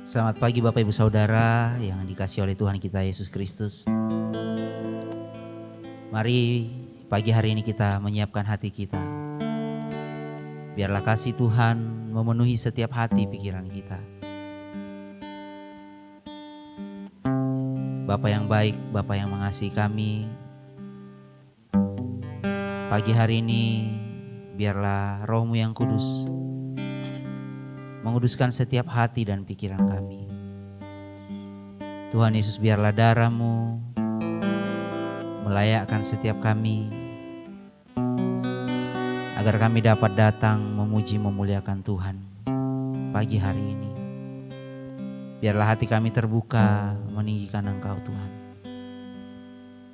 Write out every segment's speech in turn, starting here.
Selamat pagi Bapak Ibu Saudara yang dikasihi oleh Tuhan kita Yesus Kristus. Mari pagi hari ini kita menyiapkan hati kita. Biarlah kasih Tuhan memenuhi setiap hati pikiran kita. Bapa yang baik, Bapa yang mengasihi kami. Pagi hari ini biarlah Roh-Mu yang kudus menguduskan setiap hati dan pikiran kami. Tuhan Yesus, biarlah darah-Mu melayakkan setiap kami, agar kami dapat datang memuji memuliakan Tuhan pagi hari ini. Biarlah hati kami terbuka meninggikan Engkau Tuhan.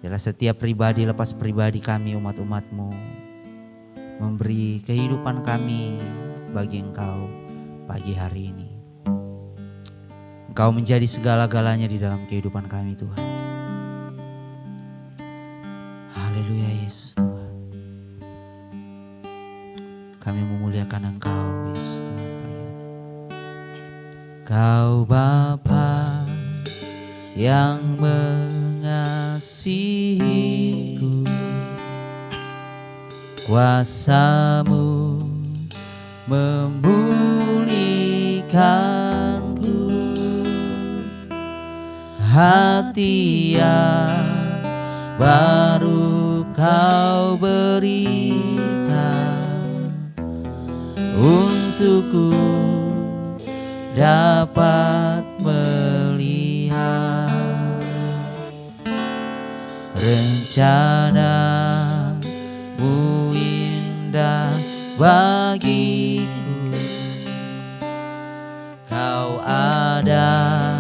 Biarlah setiap pribadi lepas pribadi kami umat-umat-Mu memberi kehidupan kami bagi Engkau pagi hari ini. Engkau menjadi segala-galanya di dalam kehidupan kami Tuhan. Haleluya Yesus Tuhan. Kami memuliakan Engkau Yesus Tuhan. Kau Bapa yang mengasihiku, kuasa-Mu memulihkanku, hati yang baru Kau berikan, untukku dapat melihat rencana-Mu indah bagiku. Kau ada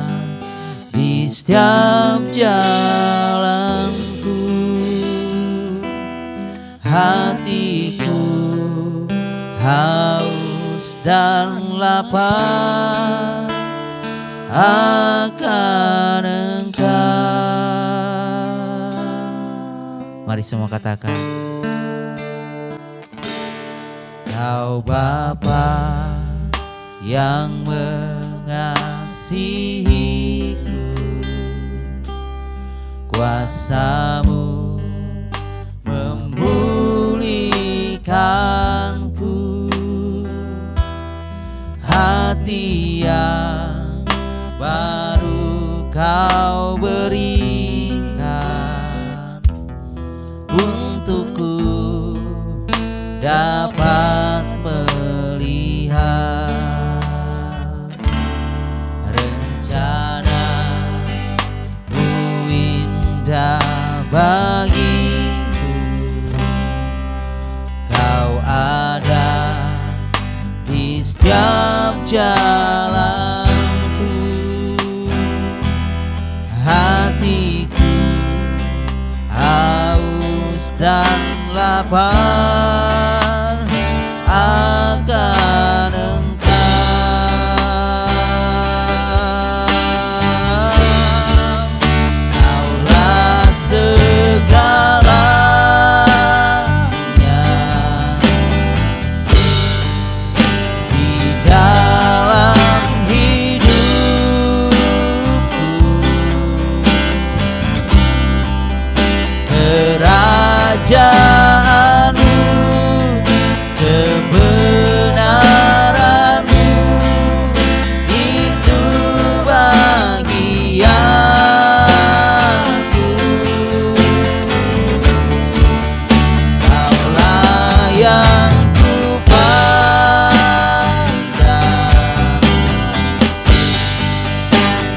di setiap jalanku, hatiku haus dan lapar akan Engkau. Mari semua katakan, Kau Bapa yang mengasihiku, kuasa-Mu memulihkanku, hati yang baru Kau berikan, untukku dapat melihat rencana-Mu indah bagiku. Kau ada di setiap jalanku, hatiku haus dan lapar akan Engkau. Kaulah segalanya di dalam hidupku, kerajaan-Mu, kebenaran-Mu, itu bagianku. Kaulah yang kupandang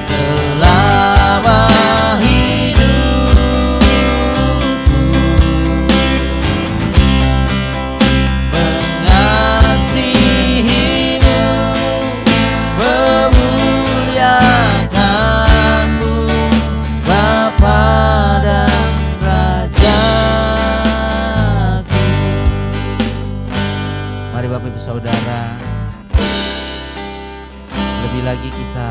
selama hidupku, mengasihi-Mu, memuliakan-Mu, Bapa dan Rajaku. Mari Bapak Ibu Saudara, lebih lagi kita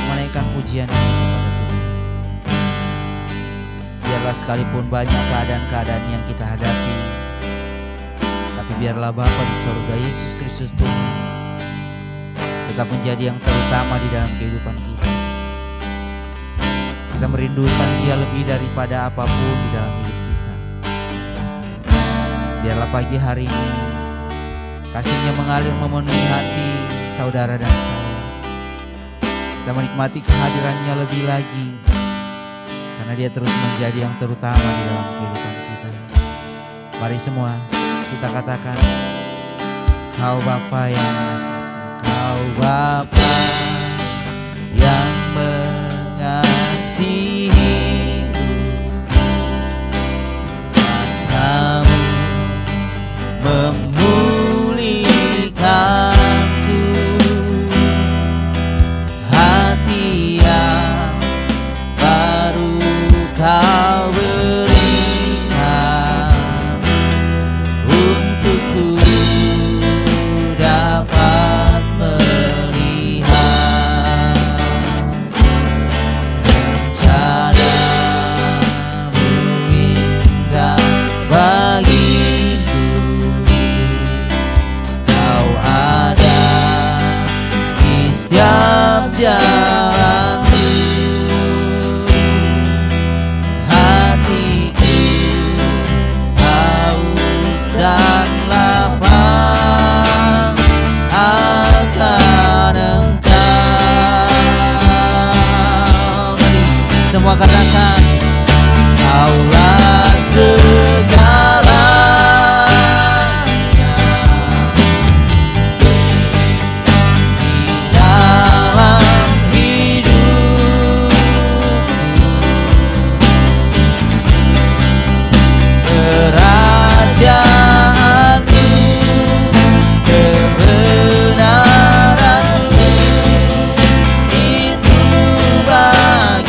menaikkan pujian ini kepada Tuhan. Biarlah sekalipun banyak keadaan-keadaan yang kita hadapi, Tapi biarlah Bapa di sorga, Yesus Kristus Tuhan, tetap menjadi yang terutama di dalam kehidupan kita. Kita merindukan Dia lebih daripada apapun di dalam hidup kita. Biarlah pagi hari ini kasih-Nya mengalir memenuhi hati saudara dan saya. Kita menikmati kehadiran-Nya lebih lagi, karena Dia terus menjadi yang terutama di dalam kehidupan kita. Mari semua kita katakan, Kau Bapa yang mengasihi, Kau Bapa yang mengasihiku, kuasa-Mu memulihkanku, hati yang baru Kau berikan, untukku dapat melihat rencana-Mu indah bagiku. Kau ada di setiap jalanku, hatiku haus dan lapar akan Engkau. Mari semua katakan, Kaulah segalanya di dalam hidupku, kerajaan-Mu, kebenaran-Mu, itu bagian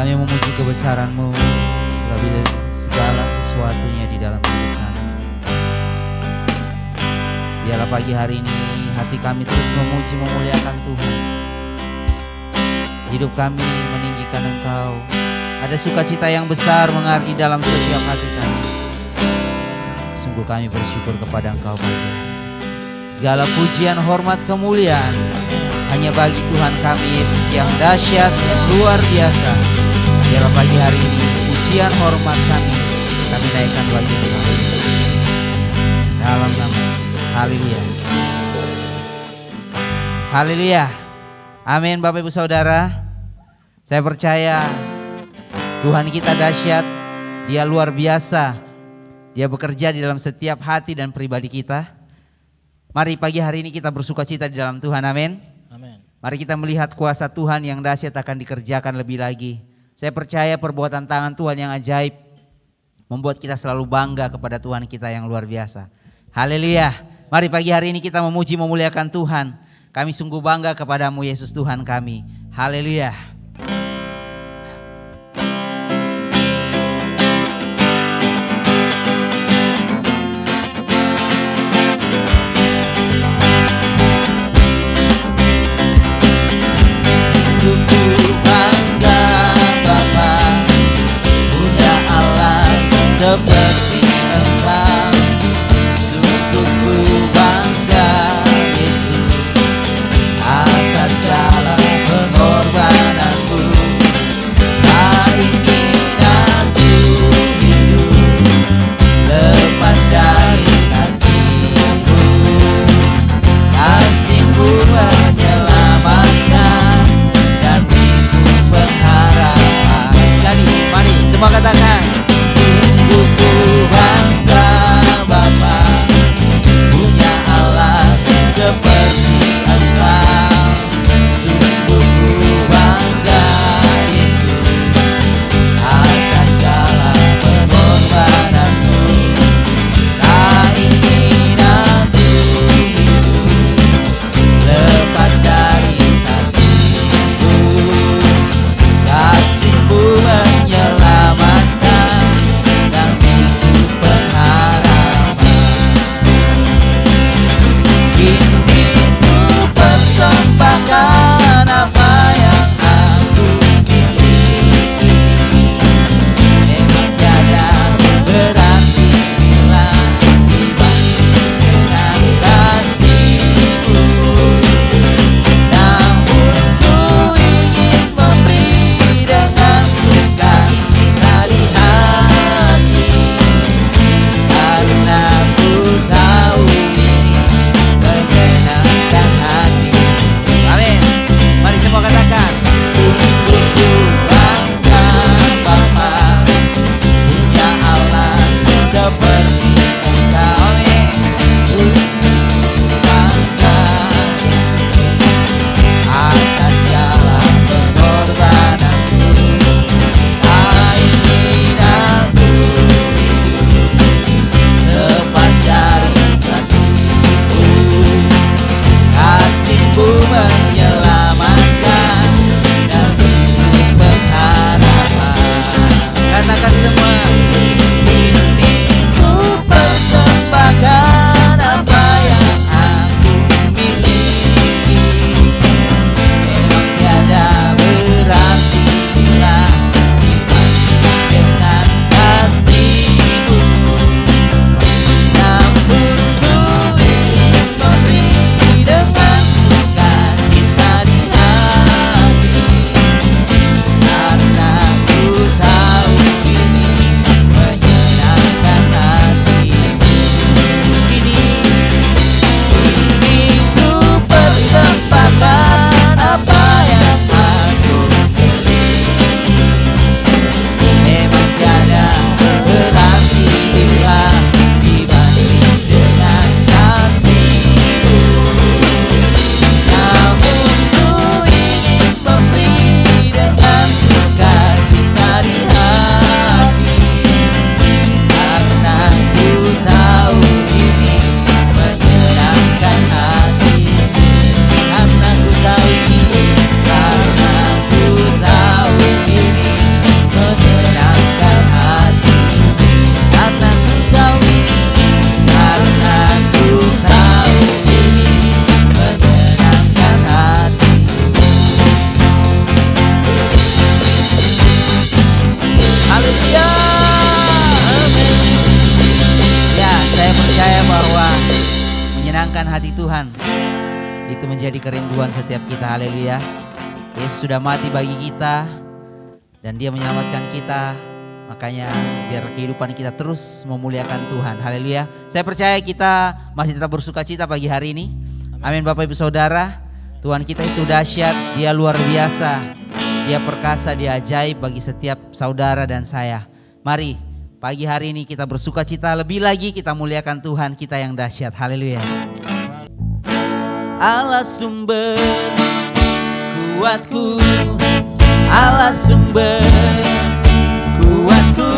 Kami memuji kebesaran-Mu lebih dari segala sesuatunya di dalam hidup kami. Biarlah pagi hari ini hati kami terus memuji memuliakan Tuhan. Hidup kami meninggikan Engkau. Ada sukacita yang besar mengalir di dalam setiap hati kami. Sungguh kami bersyukur kepada Engkau Bapa. Segala pujian, hormat, kemuliaan hanya bagi Tuhan kami Yesus yang dahsyat, yang luar biasa. Biarlah pagi hari ini pujian, hormat kami naikkan bagi Tuhan. Dalam nama Yesus. Haleluya. Haleluya. Amin Bapak Ibu Saudara. Saya percaya Tuhan kita dahsyat, Dia luar biasa. Dia bekerja di dalam setiap hati dan pribadi kita. Mari pagi hari ini kita bersukacita di dalam Tuhan, amin. Amin. Mari kita melihat kuasa Tuhan yang dahsyat akan dikerjakan lebih lagi. Saya percaya perbuatan tangan Tuhan yang ajaib membuat kita selalu bangga kepada Tuhan kita yang luar biasa. Haleluya. Mari pagi hari ini kita memuji memuliakan Tuhan. Kami sungguh bangga kepadamu Yesus Tuhan kami. Haleluya. Seperti Engkau, sungguh ku bangga Yesus atas segala pengorbananmu. Tak ingin aku hidup lepas dari kasih-Mu. Kasih-Mu menyelamatkan dan itu pengharapan. Sekali, mari semua katakan. Ku bangga Bapa, punya Allah seperti Engkau. Sungguh ku bangga Yesus atas segala pengorbananmu. Tak ingin aku hidup lepas dari kasih-Mu. Kasih-Mu menyelamatkan menyenangkan hati Tuhan. Itu menjadi kerinduan setiap kita. Haleluya. Yesus sudah mati bagi kita dan Dia menyelamatkan kita. Makanya biar kehidupan kita terus memuliakan Tuhan. Haleluya. Saya percaya kita masih tetap bersuka cita pagi hari ini. Amin Bapak Ibu Saudara. Tuhan kita itu dahsyat, Dia luar biasa, Dia perkasa, Dia ajaib bagi setiap saudara dan saya. Mari pagi hari ini kita bersuka cita lebih lagi, kita muliakan Tuhan kita yang dahsyat. Haleluya. Allah sumber kuatku, Allah sumber kuatku,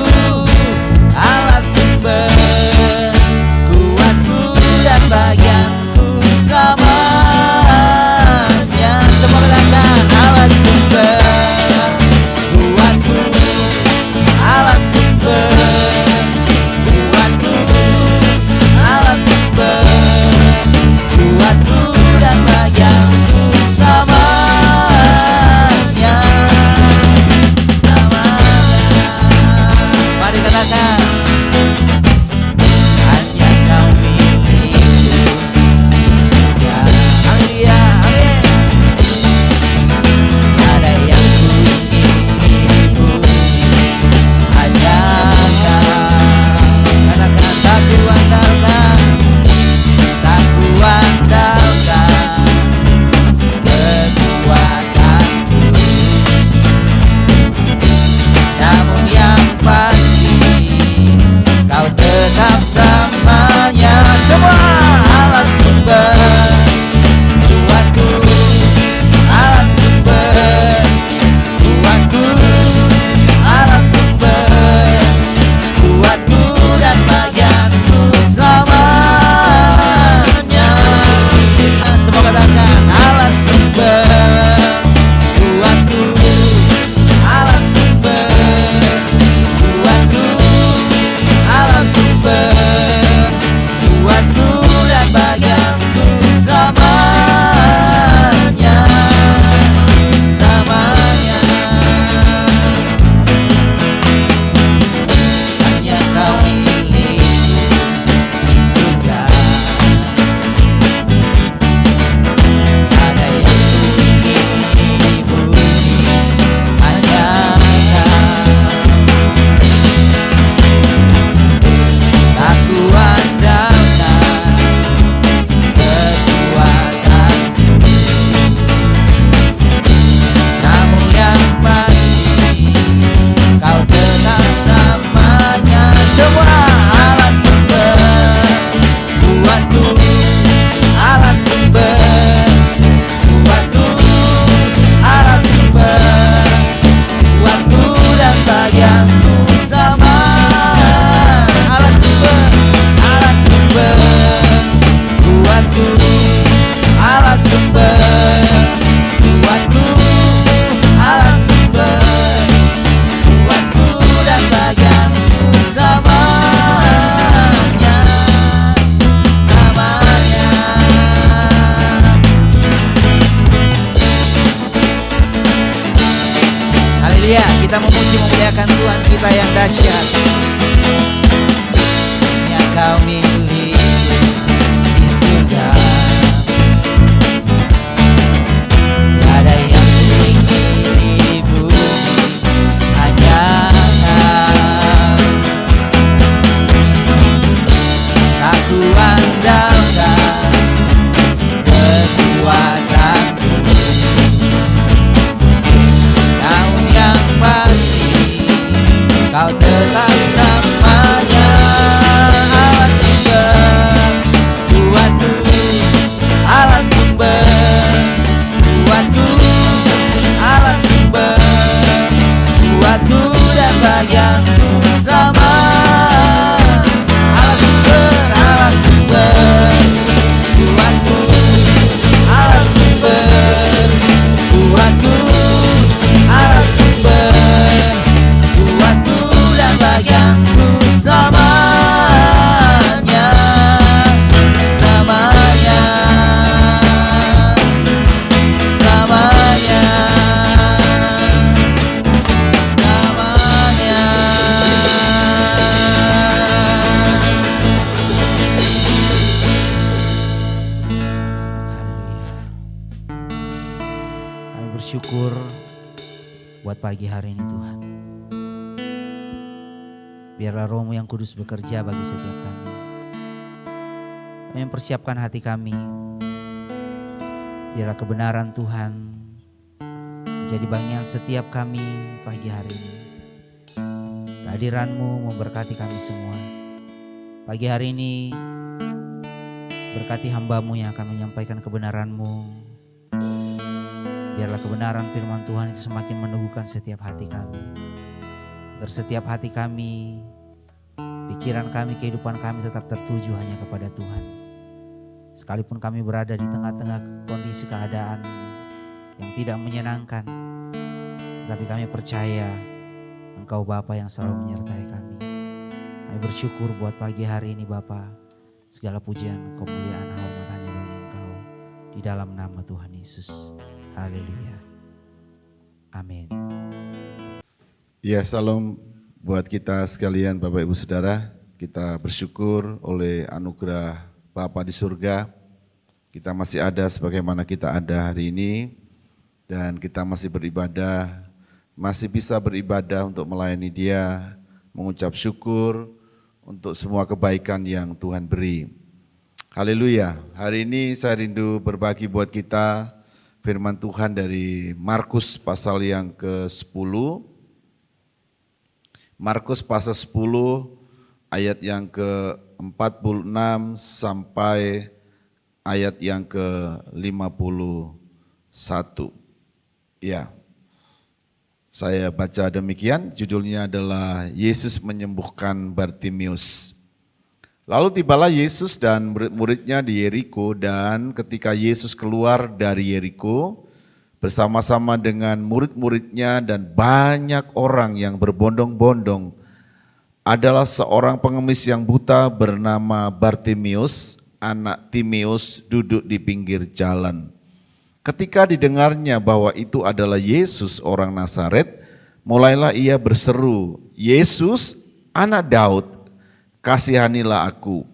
Allah sumber kuatku dan bagianku selamanya. Semua katakan Allah sumber kuatku, Allah sumber kuatku, Allah sumber kuatku dan bagianku selamanya. Selamanya. Mari katakan hanya Kau milikku. Haleluya, amin. Ada yang ku hanya Kau. Katakan tak kuandalkan, tak kuandalkan kekuatanku, namun yang pasti Kau tetap selamanya. Semua Allah sumber kuatku, Allah sumber kuatku, Allah sumber kuatku dan bagianku selamanya. Semua katakan Allah sumber kuatku, Allah sumber kuatku, Allah sumber kuatku dan bagianku selamanya. Selamanya. Hanya Kau milikku di surga. Ada yang ku di bumi, hanya Kau. Tak kuandalkan kekuatanku, namun yang pasti Kau tetap selamanya. Semua Allah sumber kuatku, Allah sumber kuatku, Allah sumber kuatku dan bagianku sama. Allah sumber kuatku, Allah sumber kuatku, Allah sumber kuatku dan bagianku selamanya. Selamanya. Haleluya, kita memuji memuliakan Tuhan kita yang dahsyat. Yang Kau miliki di surga. Tiada yang tinggi di bumi, hanya Kau. Tak kuandalkan kekuatanku, namun yang pasti Kau tetap selamanya. Allah sumber kuatku, Allah sumber kuatku, Allah sumber kuatku dan bagianku selama. Allah sumber kuatku, Allah sumber kuatku, Allah sumber kuatku dan bagianku selamanya. Selamanya. Selamanya. Selamanya. hari ini Tuhan. Biarlah Roh-Mu yang kudus bekerja bagi setiap kami. Kami mempersiapkan hati kami. Biarlah kebenaran Tuhan menjadi bagian setiap kami pagi hari ini. Kehadiran-Mu memberkati kami semua. Pagi hari ini berkati hamba-Mu yang akan menyampaikan kebenaran-Mu. Biarlah kebenaran firman Tuhan itu semakin meneguhkan setiap hati kami. Setiap hati kami, pikiran kami, kehidupan kami tetap tertuju hanya kepada Tuhan. Sekalipun kami berada di tengah-tengah kondisi keadaan yang tidak menyenangkan, tapi kami percaya Engkau Bapa yang selalu menyertai kami. Kami bersyukur buat pagi hari ini Bapa. Segala pujian, kemuliaan, hormat hanya bagi Engkau. Di dalam nama Tuhan Yesus. Haleluya. Amin. Ya, salam buat kita sekalian Bapak Ibu Saudara. Kita bersyukur oleh anugerah Bapa di surga. Kita masih ada sebagaimana kita ada hari ini. Dan kita masih beribadah, masih bisa beribadah untuk melayani Dia, mengucap syukur untuk semua kebaikan yang Tuhan beri. Haleluya. Hari ini saya rindu berbagi buat kita firman Tuhan dari Markus pasal yang ke-10. Markus pasal 10 ayat yang ke-46 sampai ayat yang ke-51. Ya, saya baca demikian, judulnya adalah Yesus menyembuhkan Bartimius. Lalu tibalah Yesus dan murid-muridnya di Yeriko, dan ketika Yesus keluar dari Yeriko bersama-sama dengan murid-muridnya dan banyak orang yang berbondong-bondong, adalah seorang pengemis yang buta bernama Bartimius, anak Timeus, duduk di pinggir jalan. Ketika didengarnya bahwa itu adalah Yesus orang Nazaret, mulailah ia berseru, "Yesus, anak Daud, kasihanilah aku."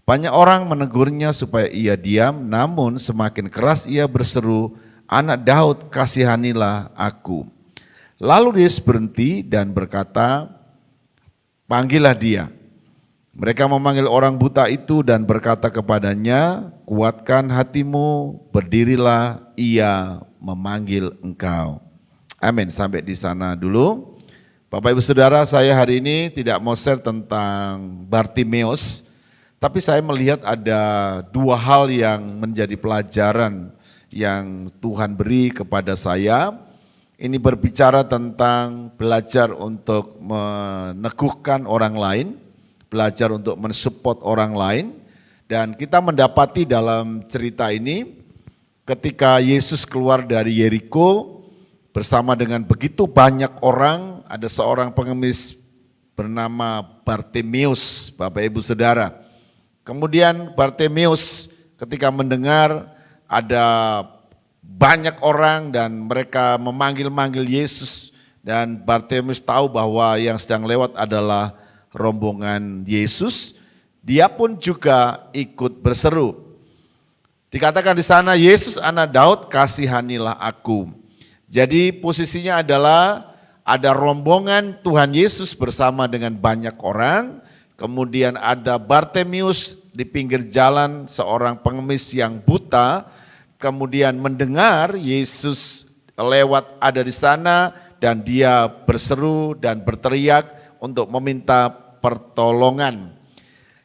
Banyak orang menegurnya supaya ia diam, namun semakin keras ia berseru, "Anak Daud, kasihanilah aku." Lalu Yesus berhenti dan berkata, "Panggillah dia." Mereka memanggil orang buta itu dan berkata kepadanya, "Kuatkan hatimu, berdirilah, ia memanggil engkau." Amin. Sampai di sana dulu. Bapak Ibu Saudara, saya hari ini tidak mau share tentang Bartimeus, tapi saya melihat ada dua hal yang menjadi pelajaran yang Tuhan beri kepada saya. Ini berbicara tentang belajar untuk meneguhkan orang lain, belajar untuk mensupport orang lain. Dan kita mendapati dalam cerita ini, ketika Yesus keluar dari Yeriko bersama dengan begitu banyak orang, ada seorang pengemis bernama Bartimeus, Bapak Ibu Saudara. Kemudian Bartimeus ketika mendengar ada banyak orang dan mereka memanggil-manggil Yesus, dan Bartimeus tahu bahwa yang sedang lewat adalah rombongan Yesus, dia pun juga ikut berseru. Dikatakan di sana, "Yesus anak Daud, kasihanilah aku." Jadi posisinya adalah ada rombongan Tuhan Yesus bersama dengan banyak orang, kemudian ada Bartimeus di pinggir jalan, seorang pengemis yang buta, kemudian mendengar Yesus lewat ada di sana dan dia berseru dan berteriak untuk meminta pertolongan.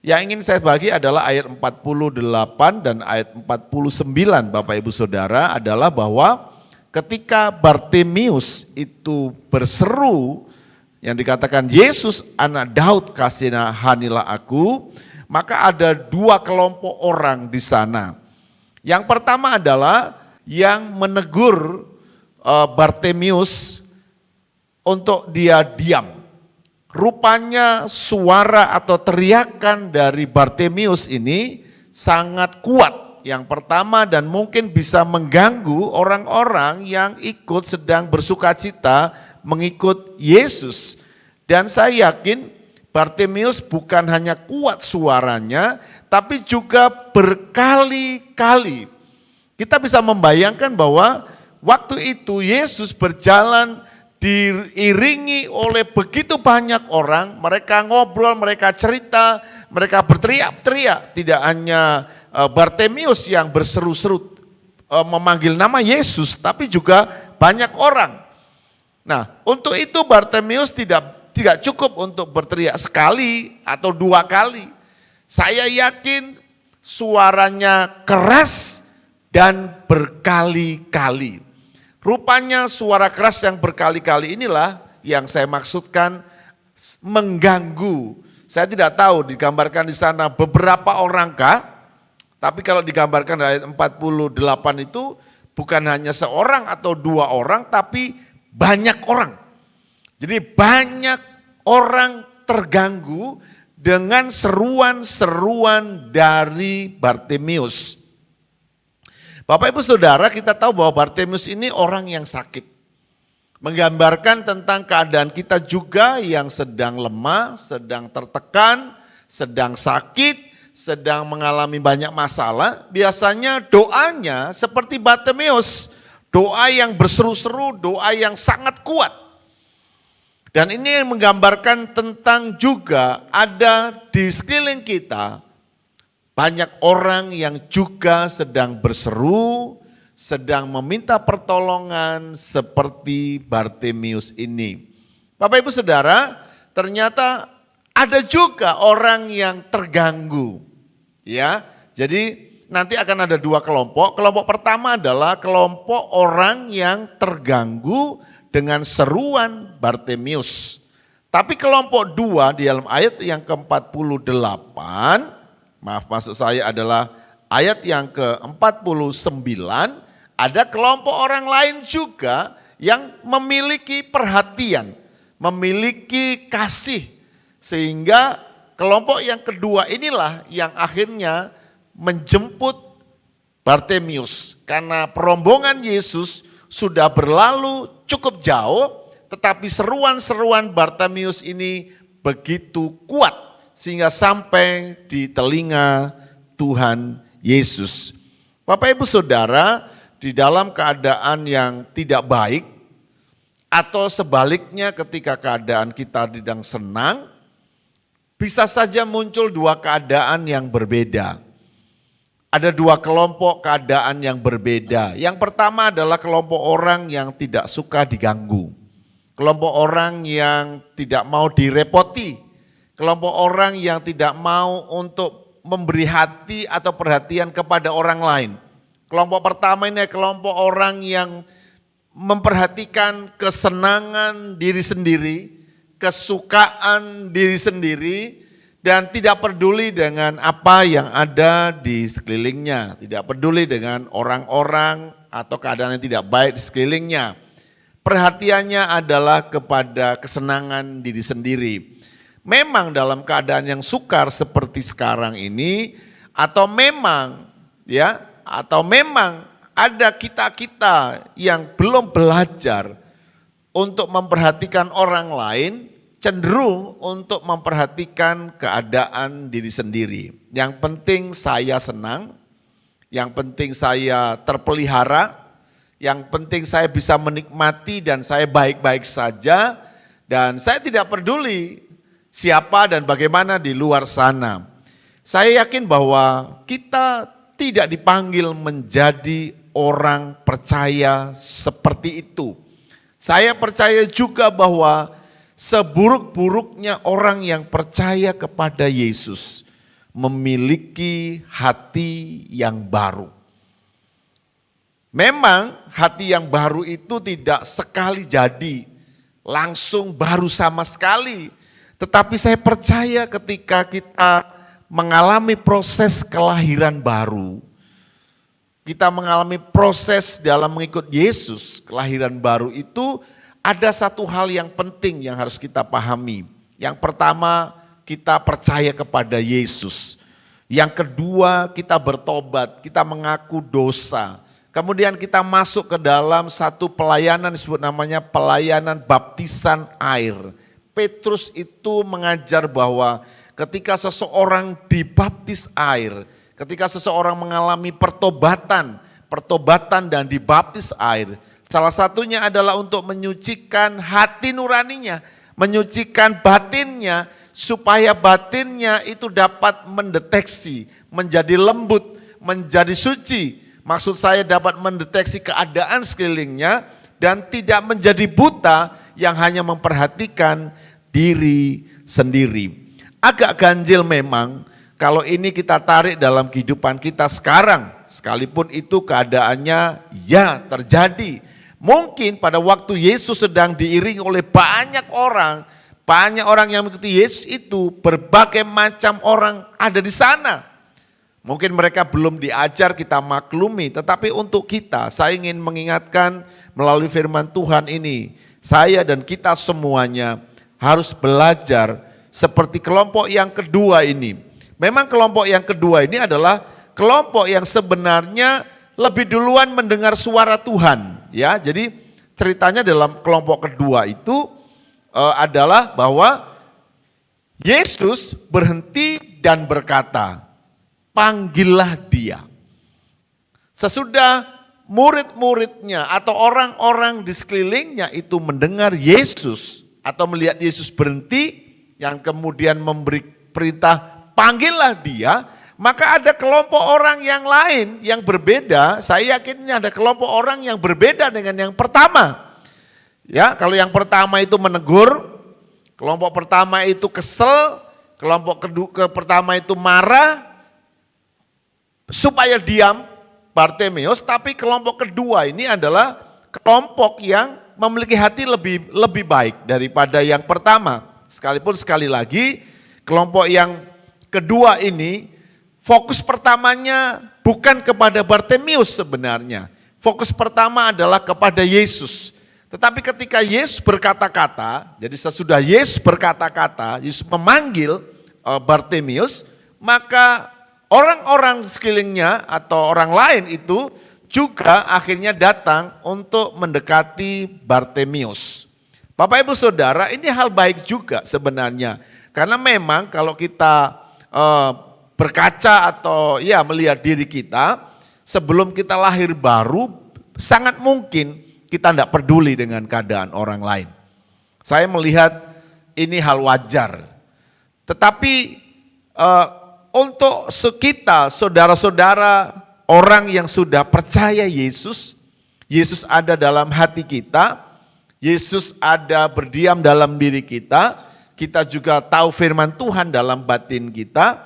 Yang ingin saya bagi adalah ayat 48 dan ayat 49 Bapak Ibu Saudara, adalah bahwa ketika Bartimeus itu berseru yang dikatakan, "Yesus anak Daud, kasihanilah aku," maka ada dua kelompok orang di sana. Yang pertama adalah yang menegur Bartimeus untuk dia diam. Rupanya suara atau teriakan dari Bartimeus ini sangat kuat. Yang pertama, dan mungkin bisa mengganggu orang-orang yang ikut sedang bersukacita mengikut Yesus. Dan saya yakin Bartimeus bukan hanya kuat suaranya, tapi juga berkali-kali. Kita bisa membayangkan bahwa waktu itu Yesus berjalan diiringi oleh begitu banyak orang, mereka ngobrol, mereka cerita, mereka berteriak-teriak. Tidak hanya Bartimius yang berseru-seru memanggil nama Yesus, tapi juga banyak orang. Nah, untuk itu Bartimius tidak cukup untuk berteriak sekali atau dua kali. Saya yakin suaranya keras dan berkali-kali. Rupanya suara keras yang berkali-kali inilah yang saya maksudkan mengganggu. Saya tidak tahu digambarkan di sana beberapa orangkah, tapi kalau digambarkan di ayat 48 itu bukan hanya seorang atau dua orang, tapi banyak orang. Jadi banyak orang terganggu dengan seruan-seruan dari Bartimius. Bapak Ibu Saudara, kita tahu bahwa Bartimius ini orang yang sakit. Menggambarkan tentang keadaan kita juga yang sedang lemah, sedang tertekan, sedang sakit, sedang mengalami banyak masalah. Biasanya doanya seperti Bartimius, doa yang berseru-seru, doa yang sangat kuat. Dan ini menggambarkan tentang juga ada di sekeliling kita banyak orang yang juga sedang berseru, sedang meminta pertolongan seperti Bartimius ini. Bapak Ibu Saudara, ternyata ada juga orang yang terganggu. Ya, jadi nanti akan ada dua kelompok. Kelompok pertama adalah kelompok orang yang terganggu dengan seruan Bartimius. Tapi kelompok dua di dalam ayat yang ke-48, maksud saya adalah ayat yang ke-49, ada kelompok orang lain juga yang memiliki perhatian, memiliki kasih. Sehingga kelompok yang kedua inilah yang akhirnya menjemput Bartimius. Karena perombongan Yesus sudah berlalu cukup jauh, tetapi seruan-seruan Bartimius ini begitu kuat sehingga sampai di telinga Tuhan Yesus. Bapak Ibu Saudara, di dalam keadaan yang tidak baik atau sebaliknya ketika keadaan kita sedang senang, bisa saja muncul dua keadaan yang berbeda. Ada dua kelompok keadaan yang berbeda. Yang pertama adalah kelompok orang yang tidak suka diganggu. Kelompok orang yang tidak mau direpoti. Kelompok orang yang tidak mau untuk memberi hati atau perhatian kepada orang lain. Kelompok pertama ini kelompok orang yang memperhatikan kesenangan diri sendiri, kesukaan diri sendiri, dan tidak peduli dengan apa yang ada di sekelilingnya. Tidak peduli dengan orang-orang atau keadaan yang tidak baik di sekelilingnya. Perhatiannya adalah kepada kesenangan diri sendiri. Memang dalam keadaan yang sukar seperti sekarang ini, atau memang ada kita-kita yang belum belajar untuk memperhatikan orang lain, cenderung untuk memperhatikan keadaan diri sendiri. Yang penting saya senang, yang penting saya terpelihara, yang penting saya bisa menikmati dan saya baik-baik saja, dan saya tidak peduli siapa dan bagaimana di luar sana. Saya yakin bahwa kita tidak dipanggil menjadi orang percaya seperti itu. Saya percaya juga bahwa seburuk-buruknya orang yang percaya kepada Yesus memiliki hati yang baru. Memang hati yang baru itu tidak sekali jadi, langsung baru sama sekali. Tetapi saya percaya ketika kita mengalami proses kelahiran baru, kita mengalami proses dalam mengikut Yesus, kelahiran baru itu ada satu hal yang penting yang harus kita pahami. Yang pertama, kita percaya kepada Yesus. Yang kedua, kita bertobat, kita mengaku dosa. Kemudian kita masuk ke dalam satu pelayanan disebut namanya pelayanan baptisan air. Petrus itu mengajar bahwa ketika seseorang dibaptis air, ketika seseorang mengalami pertobatan dan dibaptis air, Salah satunya adalah untuk menyucikan hati nuraninya, menyucikan batinnya, supaya batinnya itu dapat mendeteksi, menjadi lembut, menjadi suci. Maksud saya dapat mendeteksi keadaan sekelilingnya dan tidak menjadi buta yang hanya memperhatikan diri sendiri. Agak ganjil memang kalau ini kita tarik dalam kehidupan kita sekarang, sekalipun itu keadaannya ya terjadi. Mungkin pada waktu Yesus sedang diiringi oleh banyak orang yang mengikuti Yesus itu, berbagai macam orang ada di sana. Mungkin mereka belum diajar, kita maklumi, tetapi untuk kita, saya ingin mengingatkan melalui firman Tuhan ini, saya dan kita semuanya harus belajar seperti kelompok yang kedua ini. Memang kelompok yang kedua ini adalah kelompok yang sebenarnya lebih duluan mendengar suara Tuhan. Ya, jadi ceritanya dalam kelompok kedua itu adalah bahwa Yesus berhenti dan berkata, panggillah dia. Sesudah murid-muridnya atau orang-orang di sekelilingnya itu mendengar Yesus atau melihat Yesus berhenti, yang kemudian memberi perintah panggillah dia, maka ada kelompok orang yang lain yang berbeda. Saya yakin ini ada kelompok orang yang berbeda dengan yang pertama. Ya, kalau yang pertama itu menegur, kelompok pertama itu kesel, kelompok pertama itu marah supaya diam Bartimeus, tapi kelompok kedua ini adalah kelompok yang memiliki hati lebih baik daripada yang pertama. Sekalipun sekali lagi kelompok yang kedua ini fokus pertamanya bukan kepada Bartimeus sebenarnya. Fokus pertama adalah kepada Yesus. Tetapi ketika Yesus berkata-kata, jadi sesudah Yesus berkata-kata, Yesus memanggil Bartimeus, maka orang-orang di sekelilingnya atau orang lain itu juga akhirnya datang untuk mendekati Bartimeus. Bapak Ibu Saudara, ini hal baik juga sebenarnya. Karena memang kalau kita berkaca atau ya melihat diri kita, sebelum kita lahir baru, sangat mungkin kita tidak peduli dengan keadaan orang lain. Saya melihat ini hal wajar. Tetapi untuk kita, saudara-saudara, orang yang sudah percaya Yesus, Yesus ada dalam hati kita, Yesus ada berdiam dalam diri kita, kita juga tahu firman Tuhan dalam batin kita.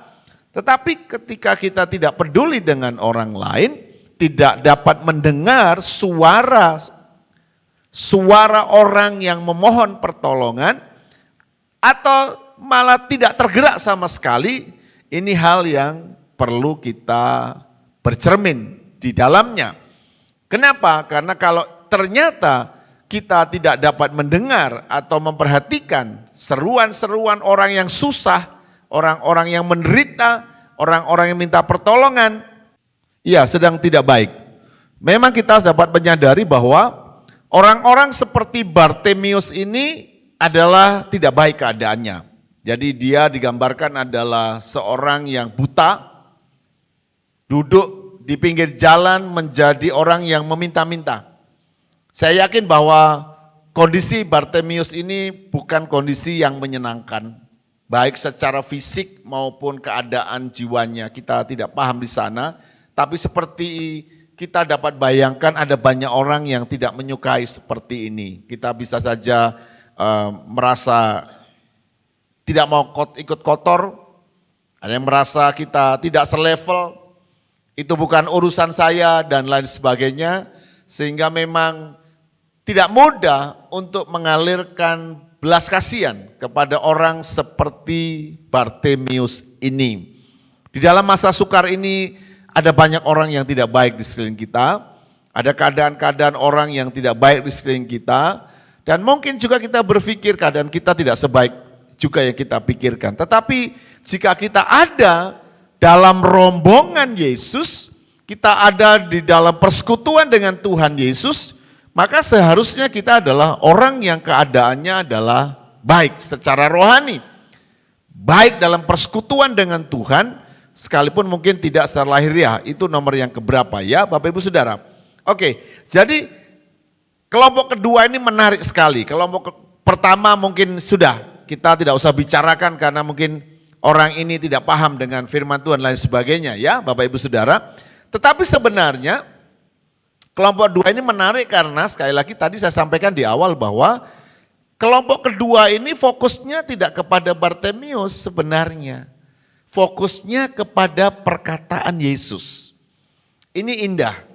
Tetapi ketika kita tidak peduli dengan orang lain, tidak dapat mendengar suara orang yang memohon pertolongan, atau malah tidak tergerak sama sekali, ini hal yang perlu kita bercermin di dalamnya. Kenapa? Karena kalau ternyata kita tidak dapat mendengar atau memperhatikan seruan-seruan orang yang susah, orang-orang yang menderita, orang-orang yang minta pertolongan, ya sedang tidak baik. Memang kita dapat menyadari bahwa orang-orang seperti Bartimeus ini adalah tidak baik keadaannya. Jadi dia digambarkan adalah seorang yang buta, duduk di pinggir jalan menjadi orang yang meminta-minta. Saya yakin bahwa kondisi Bartimeus ini bukan kondisi yang menyenangkan, baik secara fisik maupun keadaan jiwanya. Kita tidak paham di sana, tapi seperti kita dapat bayangkan ada banyak orang yang tidak menyukai seperti ini. Kita bisa saja merasa tidak mau ikut kotor, ada yang merasa kita tidak selevel, itu bukan urusan saya dan lain sebagainya, sehingga memang tidak mudah untuk mengalirkan belas kasihan kepada orang seperti Bartimeus ini. Di dalam masa sukar ini ada banyak orang yang tidak baik di sekeliling kita, ada keadaan-keadaan orang yang tidak baik di sekeliling kita, dan mungkin juga kita berpikir keadaan kita tidak sebaik juga yang kita pikirkan. Tetapi jika kita ada dalam rombongan Yesus, kita ada di dalam persekutuan dengan Tuhan Yesus, maka seharusnya kita adalah orang yang keadaannya adalah baik secara rohani. Baik dalam persekutuan dengan Tuhan, sekalipun mungkin tidak secara lahiriah. Itu nomor yang keberapa ya Bapak Ibu Saudara. Oke, jadi Kelompok kedua ini menarik sekali. Pertama mungkin sudah kita tidak usah bicarakan karena mungkin orang ini tidak paham dengan firman Tuhan dan lain sebagainya ya Bapak Ibu Saudara. Tetapi sebenarnya kelompok dua ini menarik karena sekali lagi tadi saya sampaikan di awal bahwa kelompok kedua ini fokusnya tidak kepada Bartimius sebenarnya. Fokusnya kepada perkataan Yesus. Ini indah.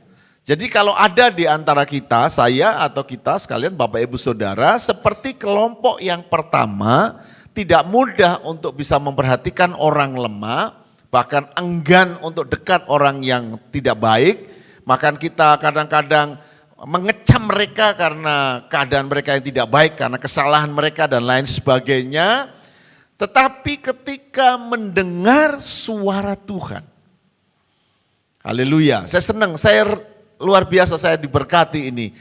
Jadi kalau ada di antara kita, saya atau kita sekalian Bapak Ibu Saudara, seperti kelompok yang pertama, tidak mudah untuk bisa memperhatikan orang lemah, bahkan enggan untuk dekat orang yang tidak baik, bahkan kita kadang-kadang mengecam mereka karena keadaan mereka yang tidak baik, karena kesalahan mereka dan lain sebagainya. Tetapi ketika mendengar suara Tuhan, haleluya, saya senang, luar biasa saya diberkati ini.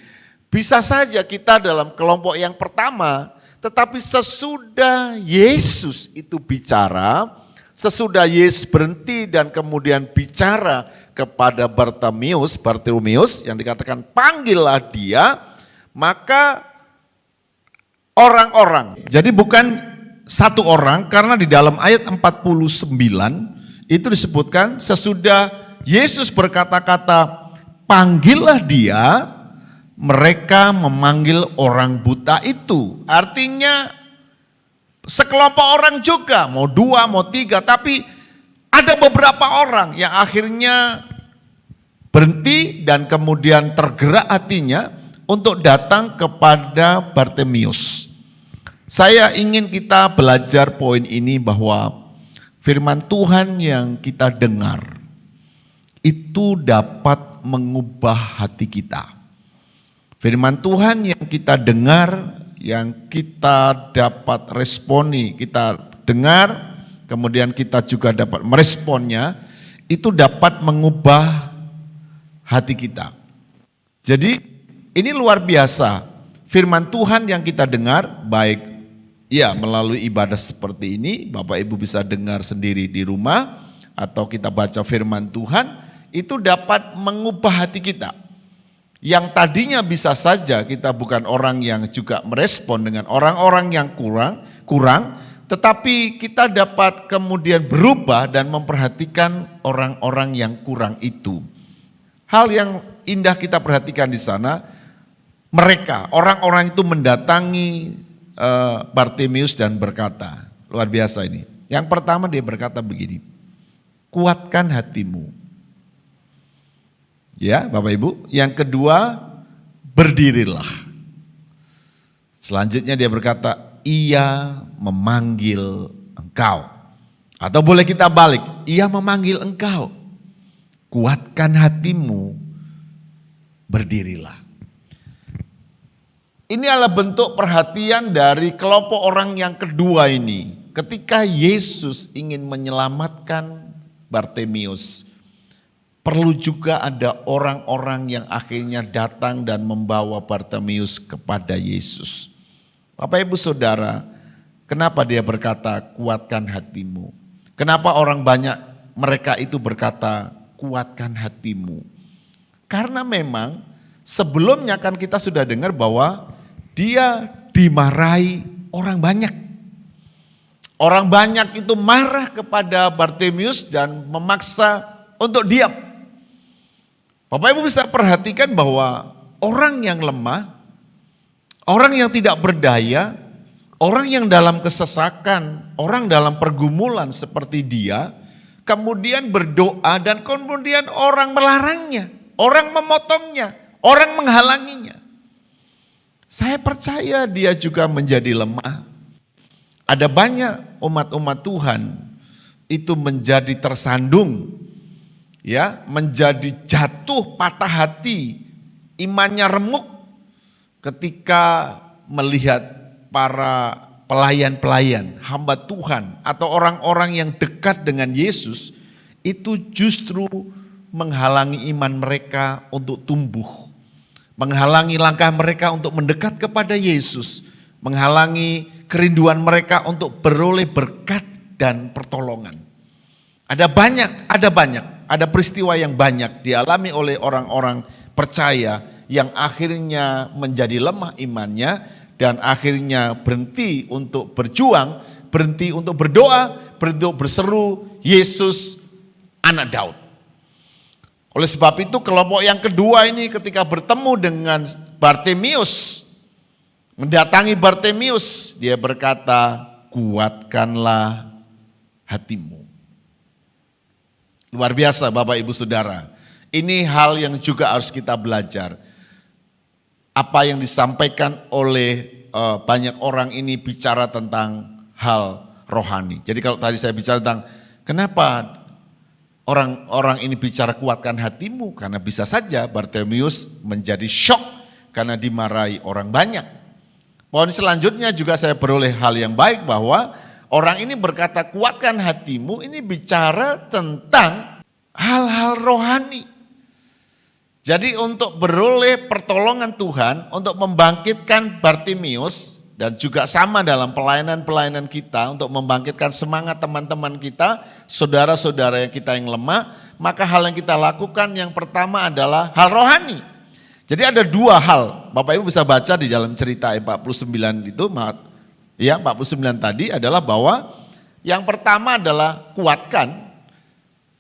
Bisa saja kita dalam kelompok yang pertama, tetapi sesudah Yesus itu bicara, sesudah Yesus berhenti dan kemudian bicara kepada Bartimius yang dikatakan panggillah dia, maka orang-orang, jadi bukan satu orang, karena di dalam ayat 49 itu disebutkan sesudah Yesus berkata-kata panggillah dia, mereka memanggil orang buta itu. Artinya sekelompok orang juga, mau dua, mau tiga, tapi ada beberapa orang yang akhirnya berhenti dan kemudian tergerak hatinya untuk datang kepada Bartimius. Saya ingin kita belajar poin ini bahwa firman Tuhan yang kita dengar itu dapat mengubah hati kita. Firman Tuhan yang kita dengar, yang kita dapat responi, kita dengar, kemudian kita juga dapat meresponnya, itu dapat mengubah hati kita. Jadi ini luar biasa. Firman Tuhan yang kita dengar, baik ya melalui ibadah seperti ini, Bapak Ibu bisa dengar sendiri di rumah, atau kita baca firman Tuhan, itu dapat mengubah hati kita. Yang tadinya bisa saja kita bukan orang yang juga merespon dengan orang-orang yang kurang, tetapi kita dapat kemudian berubah dan memperhatikan orang-orang yang kurang itu. Hal yang indah kita perhatikan di sana, mereka, orang-orang itu mendatangi Bartimius dan berkata, luar biasa ini. Yang pertama dia berkata begini, kuatkan hatimu. Ya Bapak Ibu. Yang kedua, berdirilah. Selanjutnya dia berkata, ia memanggil engkau. Atau boleh kita balik, ia memanggil engkau. Kuatkan hatimu, berdirilah. Ini adalah bentuk perhatian dari kelompok orang yang kedua ini. Ketika Yesus ingin menyelamatkan Bartimius, perlu juga ada orang-orang yang akhirnya datang dan membawa Bartimius kepada Yesus. Bapak Ibu Saudara, kenapa dia berkata kuatkan hatimu? Kenapa orang banyak mereka itu berkata kuatkan hatimu? Karena memang sebelumnya kan kita sudah dengar bahwa dia dimarahi orang banyak. Orang banyak itu marah kepada Bartimius dan memaksa untuk diam. Bapak Ibu bisa perhatikan bahwa orang yang lemah, orang yang tidak berdaya, orang yang dalam kesesakan, orang dalam pergumulan seperti dia, kemudian berdoa dan kemudian orang melarangnya, orang memotongnya, orang menghalanginya. Saya percaya dia juga menjadi lemah. Ada banyak umat-umat Tuhan itu menjadi tersandung, ya, menjadi jatuh patah hati, imannya remuk ketika melihat para pelayan-pelayan, hamba Tuhan atau orang-orang yang dekat dengan Yesus itu justru menghalangi iman mereka untuk tumbuh. Menghalangi langkah mereka untuk mendekat kepada Yesus, menghalangi kerinduan mereka untuk beroleh berkat dan pertolongan. Ada peristiwa yang banyak dialami oleh orang-orang percaya yang akhirnya menjadi lemah imannya dan akhirnya berhenti untuk berjuang, berhenti untuk berdoa, berhenti untuk berseru, Yesus anak Daud. Oleh sebab itu kelompok yang kedua ini ketika bertemu dengan Bartimius, mendatangi Bartimius, dia berkata, kuatkanlah hatimu. Luar biasa Bapak Ibu Saudara. Ini hal yang juga harus kita belajar. Apa yang disampaikan oleh banyak orang ini bicara tentang hal rohani. Jadi kalau tadi saya bicara tentang kenapa orang-orang ini bicara kuatkan hatimu, karena bisa saja Bartimius menjadi syok karena dimarahi orang banyak. Poin selanjutnya juga saya beroleh hal yang baik bahwa orang ini berkata kuatkan hatimu, ini bicara tentang hal-hal rohani. Jadi untuk beroleh pertolongan Tuhan, untuk membangkitkan Bartimius, dan juga sama dalam pelayanan-pelayanan kita untuk membangkitkan semangat teman-teman kita, saudara-saudara kita yang lemah, maka hal yang kita lakukan yang pertama adalah hal rohani. Jadi ada dua hal, Bapak Ibu bisa baca di dalam cerita 49 itu, ya 49 tadi adalah bahwa yang pertama adalah kuatkan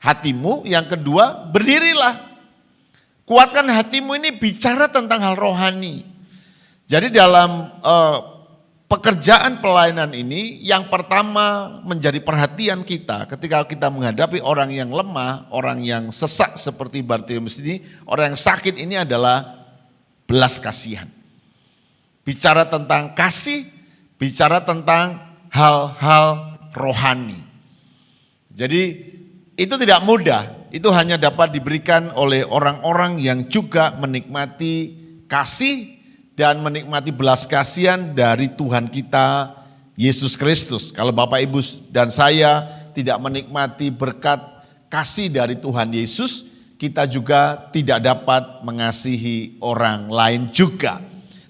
hatimu, yang kedua berdirilah. Kuatkan hatimu ini bicara tentang hal rohani. Jadi dalam pekerjaan pelayanan ini yang pertama menjadi perhatian kita ketika kita menghadapi orang yang lemah, orang yang sesak seperti Bartimius ini, orang yang sakit ini adalah belas kasihan. Bicara tentang kasih, bicara tentang hal-hal rohani. Jadi itu tidak mudah, itu hanya dapat diberikan oleh orang-orang yang juga menikmati kasih dan menikmati belas kasihan dari Tuhan kita Yesus Kristus. Kalau Bapak Ibu dan saya tidak menikmati berkat kasih dari Tuhan Yesus, kita juga tidak dapat mengasihi orang lain juga.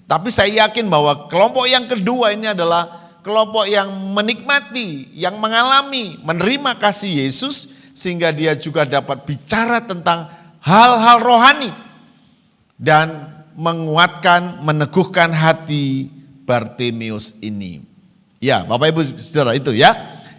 Tapi saya yakin bahwa kelompok yang kedua ini adalah kelompok yang menikmati, yang mengalami, menerima kasih Yesus, sehingga dia juga dapat bicara tentang hal-hal rohani dan menguatkan, meneguhkan hati Bartimius ini. Ya, Bapak Ibu Saudara itu ya.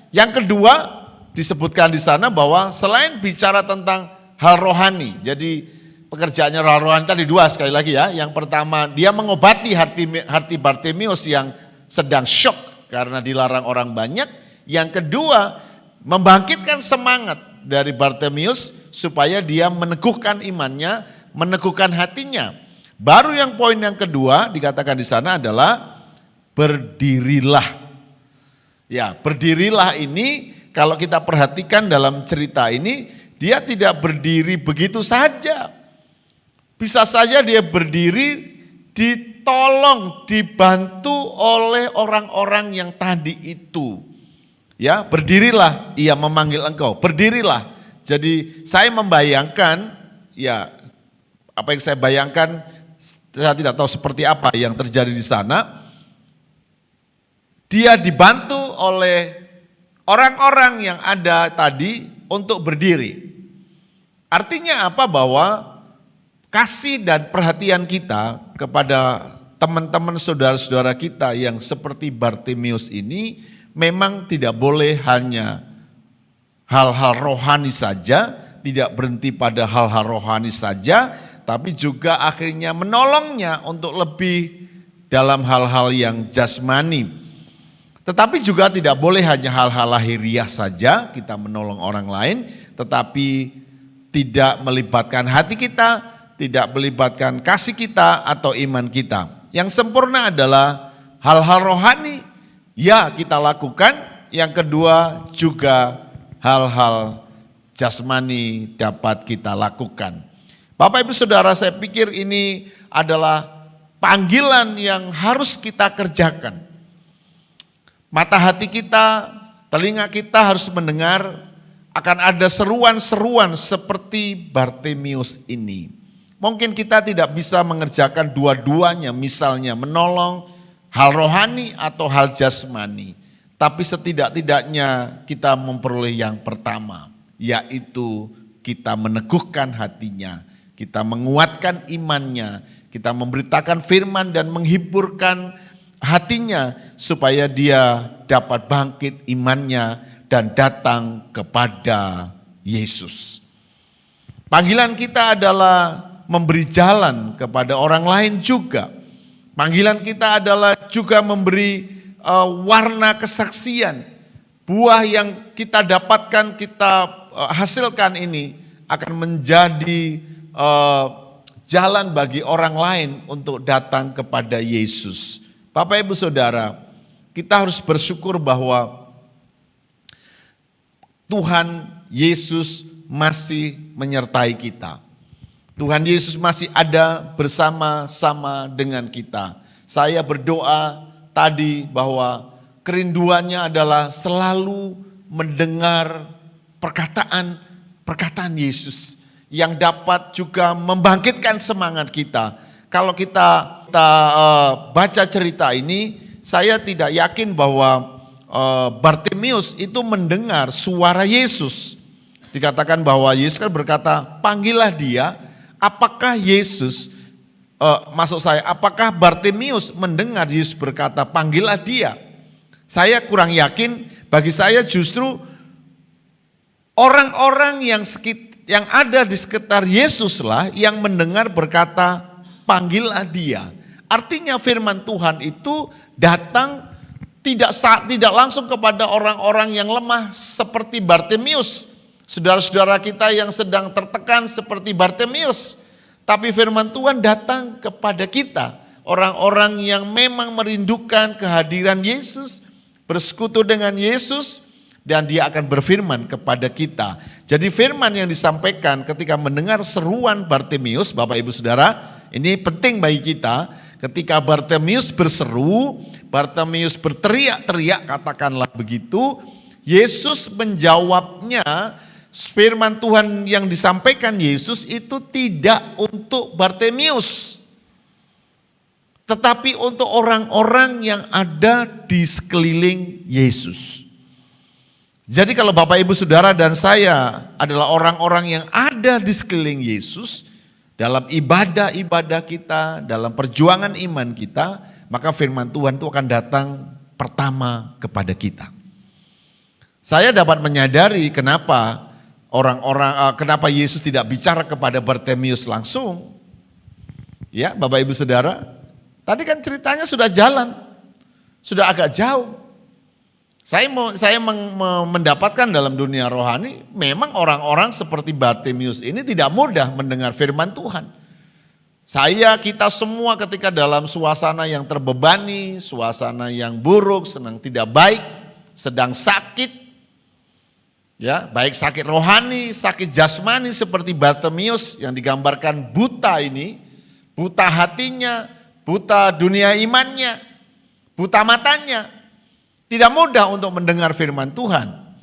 Yang kedua disebutkan di sana bahwa selain bicara tentang hal rohani, jadi pekerjaannya hal rohani tadi dua sekali lagi ya. Yang pertama dia mengobati hati Bartimius yang sedang syok karena dilarang orang banyak. Yang kedua membangkitkan semangat dari Bartimius supaya dia meneguhkan imannya, meneguhkan hatinya. Baru yang poin yang kedua dikatakan di sana adalah berdirilah. Ya, berdirilah ini kalau kita perhatikan dalam cerita ini, dia tidak berdiri begitu saja. Bisa saja dia berdiri ditolong, dibantu oleh orang-orang yang tadi itu. Ya, berdirilah, ia memanggil engkau, berdirilah. Jadi saya membayangkan, ya apa yang saya bayangkan, saya tidak tahu seperti apa yang terjadi di sana. Dia dibantu oleh orang-orang yang ada tadi untuk berdiri. Artinya apa? Bahwa kasih dan perhatian kita kepada teman-teman saudara-saudara kita yang seperti Bartimius ini memang tidak boleh hanya hal-hal rohani saja, tidak berhenti pada hal-hal rohani saja, tapi juga akhirnya menolongnya untuk lebih dalam hal-hal yang jasmani. Tetapi juga tidak boleh hanya hal-hal lahiriah saja kita menolong orang lain, tetapi tidak melibatkan hati kita, tidak melibatkan kasih kita atau iman kita. Yang sempurna adalah hal-hal rohani, ya kita lakukan. Yang kedua juga hal-hal jasmani dapat kita lakukan. Bapak Ibu Saudara, saya pikir ini adalah panggilan yang harus kita kerjakan. Mata hati kita, telinga kita harus mendengar akan ada seruan-seruan seperti Bartimius ini. Mungkin kita tidak bisa mengerjakan dua-duanya, misalnya menolong hal rohani atau hal jasmani. Tapi setidak-tidaknya kita memperoleh yang pertama, yaitu kita meneguhkan hatinya, kita menguatkan imannya, Kita memberitakan firman dan menghiburkan hatinya supaya dia dapat bangkit imannya dan datang kepada Yesus. Panggilan kita adalah memberi jalan kepada orang lain juga. Panggilan kita adalah juga memberi warna kesaksian. Buah yang kita dapatkan, kita hasilkan ini akan menjadi jalan bagi orang lain untuk datang kepada Yesus. Bapak Ibu Saudara, kita harus bersyukur bahwa Tuhan Yesus masih menyertai kita. Tuhan Yesus masih ada bersama-sama dengan kita. Saya berdoa tadi bahwa kerinduannya adalah selalu mendengar perkataan Yesus yang dapat juga membangkitkan semangat kita. Kalau kita baca cerita ini, saya tidak yakin bahwa Bartimeus itu mendengar suara Yesus. Dikatakan bahwa Yesus kan berkata, panggillah dia. Apakah apakah Bartimeus mendengar Yesus berkata, panggillah dia? Saya kurang yakin. Bagi saya justru orang-orang yang ada di sekitar Yesuslah yang mendengar berkata, panggillah dia. Artinya firman Tuhan itu datang tidak langsung kepada orang-orang yang lemah seperti Bartimeus. Saudara-saudara kita yang sedang tertekan seperti Bartimeus. Tapi firman Tuhan datang kepada kita. Orang-orang yang memang merindukan kehadiran Yesus, bersekutu dengan Yesus, dan dia akan berfirman kepada kita. Jadi firman yang disampaikan ketika mendengar seruan Bartimeus, Bapak Ibu Saudara, ini penting bagi kita. Ketika Bartimeus berseru, Bartimeus berteriak-teriak, katakanlah begitu, Yesus menjawabnya. Firman Tuhan yang disampaikan Yesus itu tidak untuk Bartimeus, tetapi untuk orang-orang yang ada di sekeliling Yesus. Jadi kalau Bapak Ibu Saudara dan saya adalah orang-orang yang ada di sekeliling Yesus, dalam ibadah-ibadah kita, dalam perjuangan iman kita, maka firman Tuhan itu akan datang pertama kepada kita. Saya dapat menyadari kenapa kenapa Yesus tidak bicara kepada Bartimeus langsung. Ya, Bapak Ibu Saudara, tadi kan ceritanya sudah jalan, sudah agak jauh. Saya mendapatkan dalam dunia rohani, memang orang-orang seperti Bartimeus ini tidak mudah mendengar firman Tuhan. Kita semua ketika dalam suasana yang terbebani, suasana yang buruk, tidak baik, sedang sakit, ya, baik sakit rohani, sakit jasmani seperti Bartimeus yang digambarkan buta ini, buta hatinya, buta dunia imannya, buta matanya. Tidak mudah untuk mendengar firman Tuhan.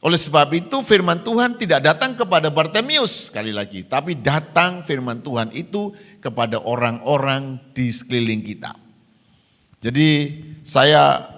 Oleh sebab itu firman Tuhan tidak datang kepada Bartimeus sekali lagi, tapi datang firman Tuhan itu kepada orang-orang di sekeliling kita. Jadi saya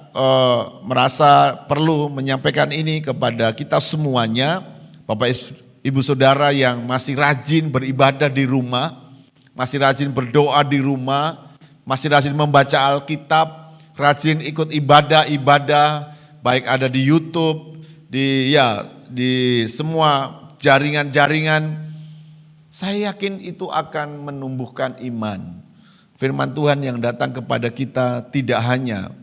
merasa perlu menyampaikan ini kepada kita semuanya, Bapak Ibu Saudara yang masih rajin beribadah di rumah, masih rajin berdoa di rumah, masih rajin membaca Alkitab, rajin ikut ibadah-ibadah, baik ada di YouTube, di semua jaringan-jaringan. Saya yakin itu akan menumbuhkan iman. Firman Tuhan yang datang kepada kita tidak hanya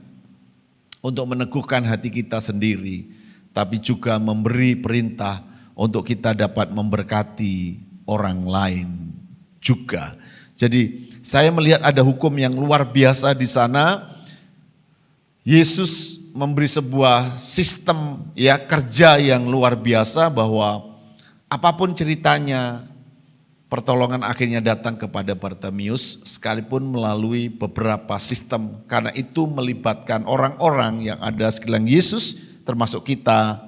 untuk meneguhkan hati kita sendiri, tapi juga memberi perintah untuk kita dapat memberkati orang lain juga. Jadi saya melihat ada hukum yang luar biasa di sana. Yesus memberi sebuah sistem kerja yang luar biasa bahwa apapun ceritanya, pertolongan akhirnya datang kepada Bartimeus sekalipun melalui beberapa sistem. Karena itu melibatkan orang-orang yang ada sekeliling Yesus termasuk kita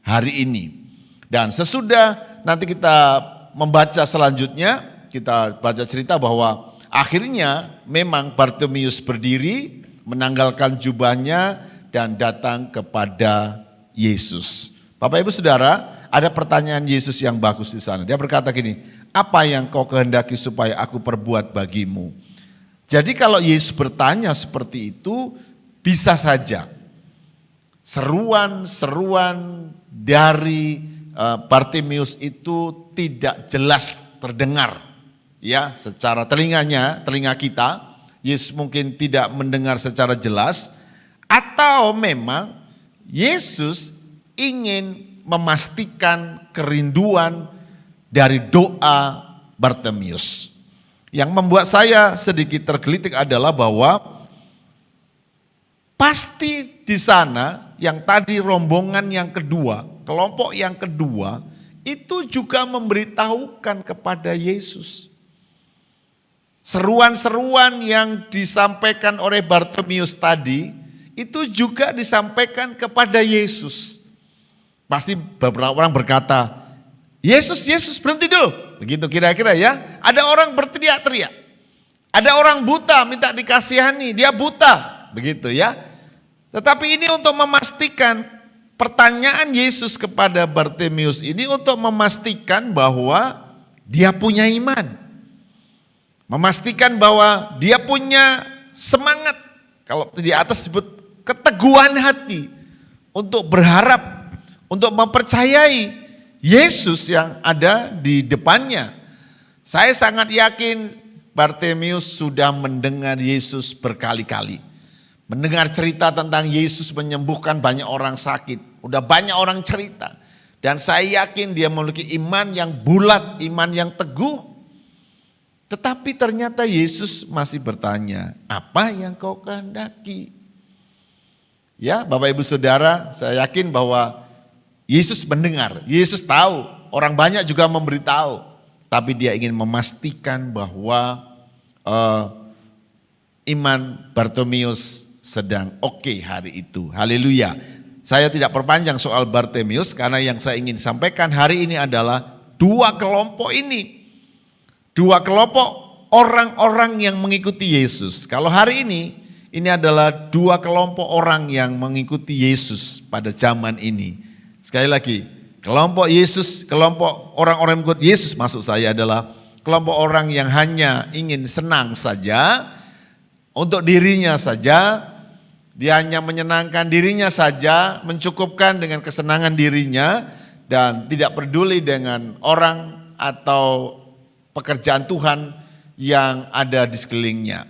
hari ini. Dan sesudah nanti kita membaca selanjutnya, kita baca cerita bahwa akhirnya memang Bartimeus berdiri, menanggalkan jubahnya dan datang kepada Yesus. Bapak Ibu Saudara, ada pertanyaan Yesus yang bagus di sana. Dia berkata gini, apa yang kau kehendaki supaya aku perbuat bagimu? Jadi kalau Yesus bertanya seperti itu, bisa saja seruan-seruan dari Bartimeus itu tidak jelas terdengar ya secara telinga kita. Yesus mungkin tidak mendengar secara jelas, atau memang Yesus ingin memastikan kerinduan dari doa Bartimeus. Yang membuat saya sedikit tergelitik adalah bahwa pasti di sana yang tadi rombongan yang kedua, kelompok yang kedua, itu juga memberitahukan kepada Yesus. Seruan-seruan yang disampaikan oleh Bartimeus tadi, itu juga disampaikan kepada Yesus. Pasti beberapa orang berkata, Yesus, Yesus berhenti dulu. Begitu kira-kira ya. Ada orang berteriak-teriak. Ada orang buta minta dikasihani, dia buta. Begitu ya. Tetapi ini untuk memastikan pertanyaan Yesus kepada Bartimeus ini untuk memastikan bahwa dia punya iman. Memastikan bahwa dia punya semangat. Kalau di atas disebut keteguhan hati untuk berharap, untuk mempercayai Yesus yang ada di depannya. Saya sangat yakin Bartimeus sudah mendengar Yesus berkali-kali. Mendengar cerita tentang Yesus menyembuhkan banyak orang sakit. Udah banyak orang cerita. Dan saya yakin dia memiliki iman yang bulat, iman yang teguh. Tetapi ternyata Yesus masih bertanya, apa yang kau kehendaki? Ya Bapak Ibu Saudara, saya yakin bahwa Yesus mendengar, Yesus tahu, orang banyak juga memberitahu. Tapi dia ingin memastikan bahwa iman Bartimeus sedang oke hari itu. Haleluya. Saya tidak perpanjang soal Bartimeus karena yang saya ingin sampaikan hari ini adalah dua kelompok ini. Dua kelompok orang-orang yang mengikuti Yesus. Kalau hari ini adalah dua kelompok orang yang mengikuti Yesus pada zaman ini. Sekali lagi, kelompok Yesus, kelompok orang-orang yang mengikuti Yesus maksud saya adalah kelompok orang yang hanya ingin senang saja, untuk dirinya saja, dia hanya menyenangkan dirinya saja, mencukupkan dengan kesenangan dirinya, dan tidak peduli dengan orang atau pekerjaan Tuhan yang ada di sekelilingnya.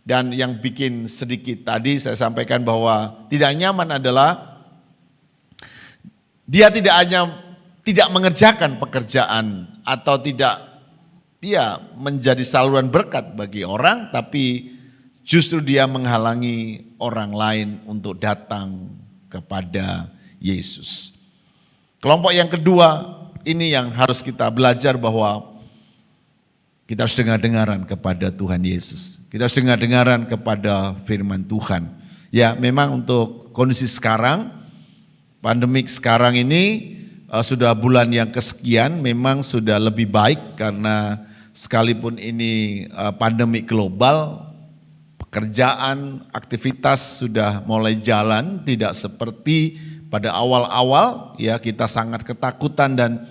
Dan yang bikin sedikit tadi saya sampaikan bahwa tidak nyaman adalah dia tidak hanya tidak mengerjakan pekerjaan atau tidak menjadi saluran berkat bagi orang, tapi justru dia menghalangi orang lain untuk datang kepada Yesus. Kelompok yang kedua ini yang harus kita belajar bahwa kita harus dengar-dengaran kepada Tuhan Yesus. Kita harus dengar-dengaran kepada firman Tuhan. Ya memang untuk kondisi sekarang, pandemik sekarang ini sudah bulan yang kesekian memang sudah lebih baik karena sekalipun ini pandemi global, pekerjaan, aktivitas sudah mulai jalan, tidak seperti pada awal-awal ya kita sangat ketakutan dan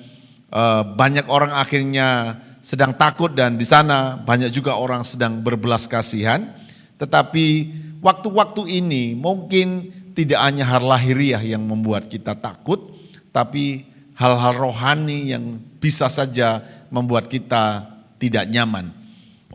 banyak orang akhirnya sedang takut dan di sana banyak juga orang sedang berbelas kasihan. Tetapi waktu-waktu ini mungkin tidak hanya hal lahiriah yang membuat kita takut, tapi hal-hal rohani yang bisa saja membuat kita tidak nyaman.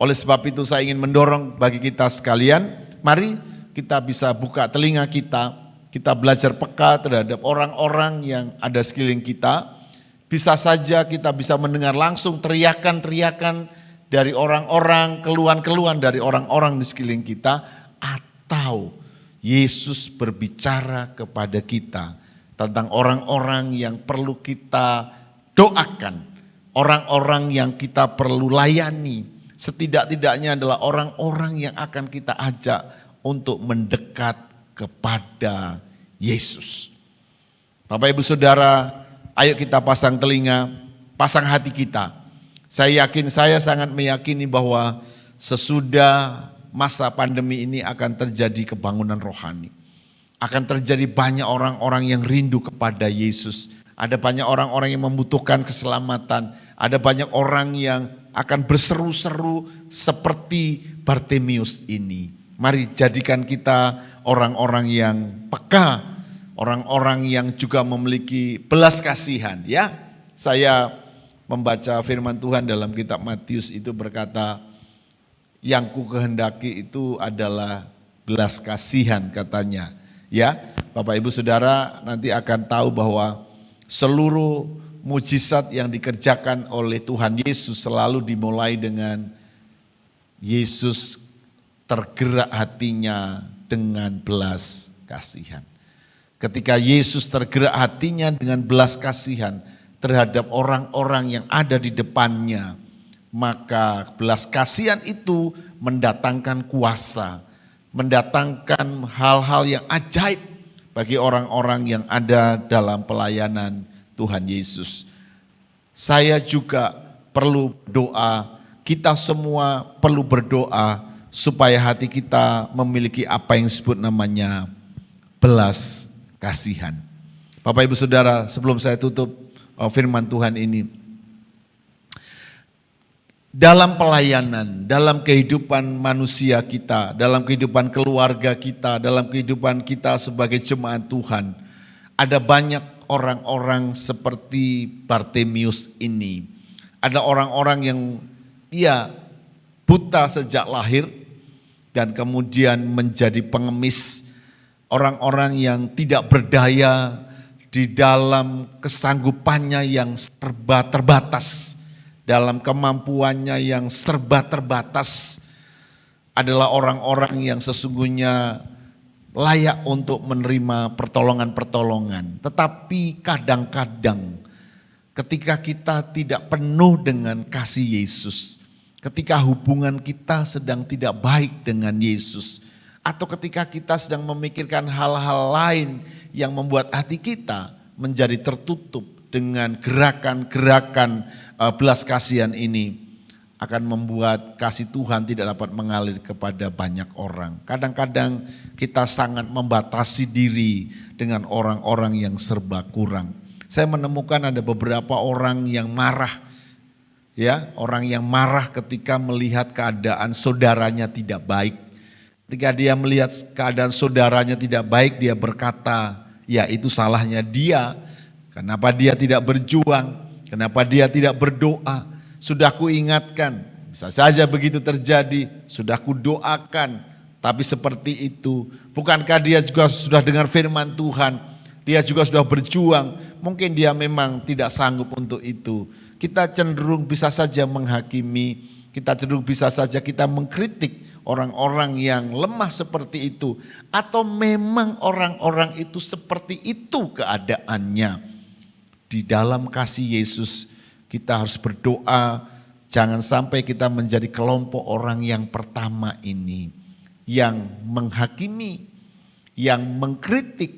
Oleh sebab itu saya ingin mendorong bagi kita sekalian, mari kita bisa buka telinga kita belajar peka terhadap orang-orang yang ada sekeliling kita. Bisa saja kita bisa mendengar langsung teriakan-teriakan dari orang-orang, keluhan-keluhan dari orang-orang di sekeliling kita, atau Yesus berbicara kepada kita tentang orang-orang yang perlu kita doakan, orang-orang yang kita perlu layani. Setidak-tidaknya adalah orang-orang yang akan kita ajak untuk mendekat kepada Yesus. Bapak Ibu Saudara, ayo kita pasang telinga, pasang hati kita. Saya sangat meyakini bahwa sesudah masa pandemi ini akan terjadi kebangunan rohani. Akan terjadi banyak orang-orang yang rindu kepada Yesus. Ada banyak orang-orang yang membutuhkan keselamatan. Ada banyak orang yang akan berseru-seru seperti Bartimius ini. Mari jadikan kita orang-orang yang peka, orang-orang yang juga memiliki belas kasihan ya. Saya membaca firman Tuhan dalam kitab Matius itu berkata, yang ku kehendaki itu adalah belas kasihan katanya. Ya, Bapak Ibu Saudara nanti akan tahu bahwa seluruh mujizat yang dikerjakan oleh Tuhan Yesus selalu dimulai dengan Yesus tergerak hatinya dengan belas kasihan. Ketika Yesus tergerak hatinya dengan belas kasihan terhadap orang-orang yang ada di depannya, maka belas kasihan itu mendatangkan kuasa, mendatangkan hal-hal yang ajaib bagi orang-orang yang ada dalam pelayanan Tuhan Yesus. Saya juga perlu doa, kita semua perlu berdoa supaya hati kita memiliki apa yang disebut namanya belas kasihan. Bapak Ibu Saudara, sebelum saya tutup firman Tuhan ini, dalam pelayanan, dalam kehidupan manusia kita, dalam kehidupan keluarga kita, dalam kehidupan kita sebagai jemaat Tuhan, ada banyak orang-orang seperti Bartimius ini. Ada orang-orang yang buta sejak lahir dan kemudian menjadi pengemis, orang-orang yang tidak berdaya di dalam kesanggupannya yang serba terbatas, dalam kemampuannya yang serba terbatas, adalah orang-orang yang sesungguhnya layak untuk menerima pertolongan-pertolongan. Tetapi kadang-kadang ketika kita tidak penuh dengan kasih Yesus, ketika hubungan kita sedang tidak baik dengan Yesus, atau ketika kita sedang memikirkan hal-hal lain yang membuat hati kita menjadi tertutup dengan gerakan-gerakan belas kasihan ini, akan membuat kasih Tuhan tidak dapat mengalir kepada banyak orang. Kadang-kadang kita sangat membatasi diri dengan orang-orang yang serba kurang. Saya menemukan ada beberapa orang yang marah, orang yang marah ketika melihat keadaan saudaranya tidak baik. Ketika dia melihat keadaan saudaranya tidak baik, dia berkata, ya itu salahnya dia. Kenapa dia tidak berjuang? Kenapa dia tidak berdoa? Sudah kuingatkan, bisa saja begitu terjadi, sudah kudoakan, tapi seperti itu. Bukankah dia juga sudah dengar firman Tuhan, dia juga sudah berjuang, mungkin dia memang tidak sanggup untuk itu. Kita cenderung bisa saja menghakimi, kita cenderung bisa saja kita mengkritik orang-orang yang lemah seperti itu. Atau memang orang-orang itu seperti itu keadaannya. Di dalam kasih Yesus kita harus berdoa, jangan sampai kita menjadi kelompok orang yang pertama ini, yang menghakimi, yang mengkritik,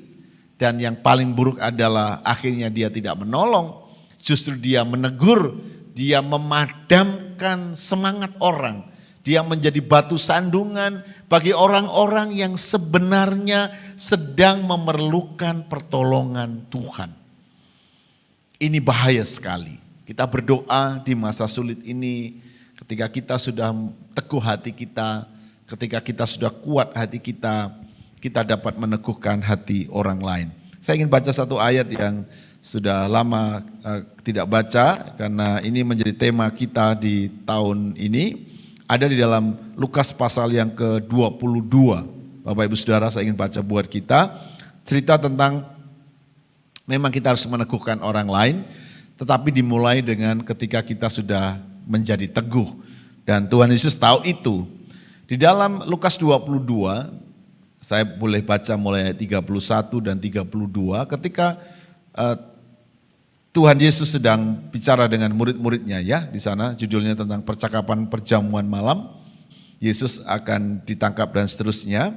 dan yang paling buruk adalah akhirnya dia tidak menolong, justru dia menegur, dia memadamkan semangat orang, dia menjadi batu sandungan bagi orang-orang yang sebenarnya sedang memerlukan pertolongan Tuhan. Ini bahaya sekali. Kita berdoa di masa sulit ini, ketika kita sudah teguh hati kita, ketika kita sudah kuat hati kita, kita dapat meneguhkan hati orang lain. Saya ingin baca satu ayat yang sudah lama tidak baca, karena ini menjadi tema kita di tahun ini. Ada di dalam Lukas pasal yang ke-22. Bapak Ibu Saudara, saya ingin baca buat kita. Cerita tentang memang kita harus meneguhkan orang lain, tetapi dimulai dengan ketika kita sudah menjadi teguh. Dan Tuhan Yesus tahu itu. Di dalam Lukas 22, saya boleh baca mulai ayat 31 dan 32, ketika Tuhan Yesus sedang bicara dengan murid-muridnya ya, di sana judulnya tentang percakapan perjamuan malam. Yesus akan ditangkap dan seterusnya.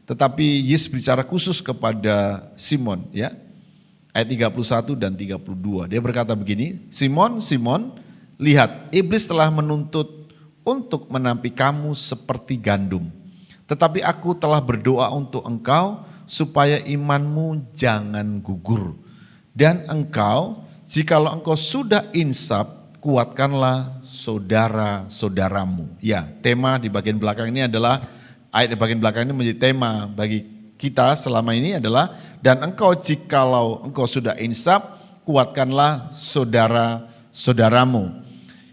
Tetapi Yesus bicara khusus kepada Simon ya. Ayat 31 dan 32. Dia berkata begini, Simon, Simon, lihat iblis telah menuntut untuk menampi kamu seperti gandum. Tetapi aku telah berdoa untuk engkau supaya imanmu jangan gugur. Dan engkau, jikalau engkau sudah insaf, kuatkanlah saudara-saudaramu. Ya, tema di bagian belakang ini adalah, ayat di bagian belakang ini menjadi tema bagi kita selama ini adalah, dan engkau jikalau engkau sudah insaf, kuatkanlah saudara-saudaramu.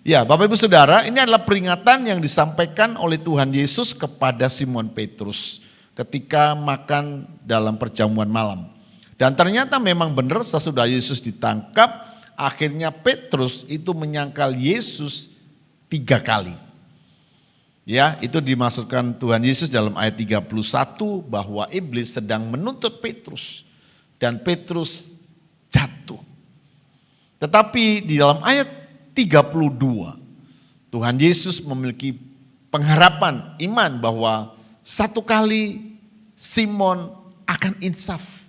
Ya, Bapak Ibu Saudara, ini adalah peringatan yang disampaikan oleh Tuhan Yesus kepada Simon Petrus ketika makan dalam perjamuan malam. Dan ternyata memang benar sesudah Yesus ditangkap, akhirnya Petrus itu menyangkal Yesus 3 kali. Ya, itu dimaksudkan Tuhan Yesus dalam ayat 31 bahwa iblis sedang menuntut Petrus dan Petrus jatuh. Tetapi di dalam ayat 32, Tuhan Yesus memiliki pengharapan iman bahwa satu kali Simon akan insaf.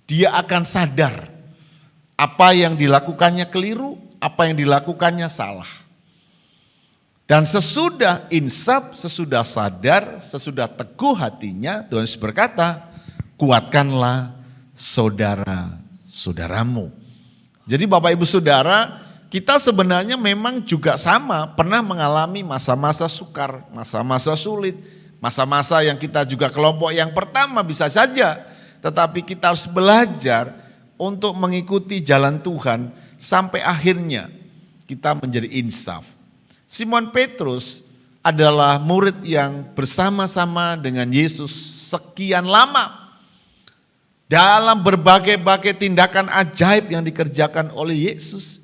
Dia akan sadar apa yang dilakukannya keliru, apa yang dilakukannya salah. Dan sesudah insaf, sesudah sadar, sesudah teguh hatinya, Tuhan Yesus berkata, kuatkanlah saudara-saudaramu. Jadi Bapak Ibu Saudara, kita sebenarnya memang juga sama, pernah mengalami masa-masa sukar, masa-masa sulit, masa-masa yang kita juga kelompok yang pertama bisa saja. Tetapi kita harus belajar untuk mengikuti jalan Tuhan sampai akhirnya kita menjadi insaf. Simon Petrus adalah murid yang bersama-sama dengan Yesus sekian lama. Dalam berbagai-bagai tindakan ajaib yang dikerjakan oleh Yesus.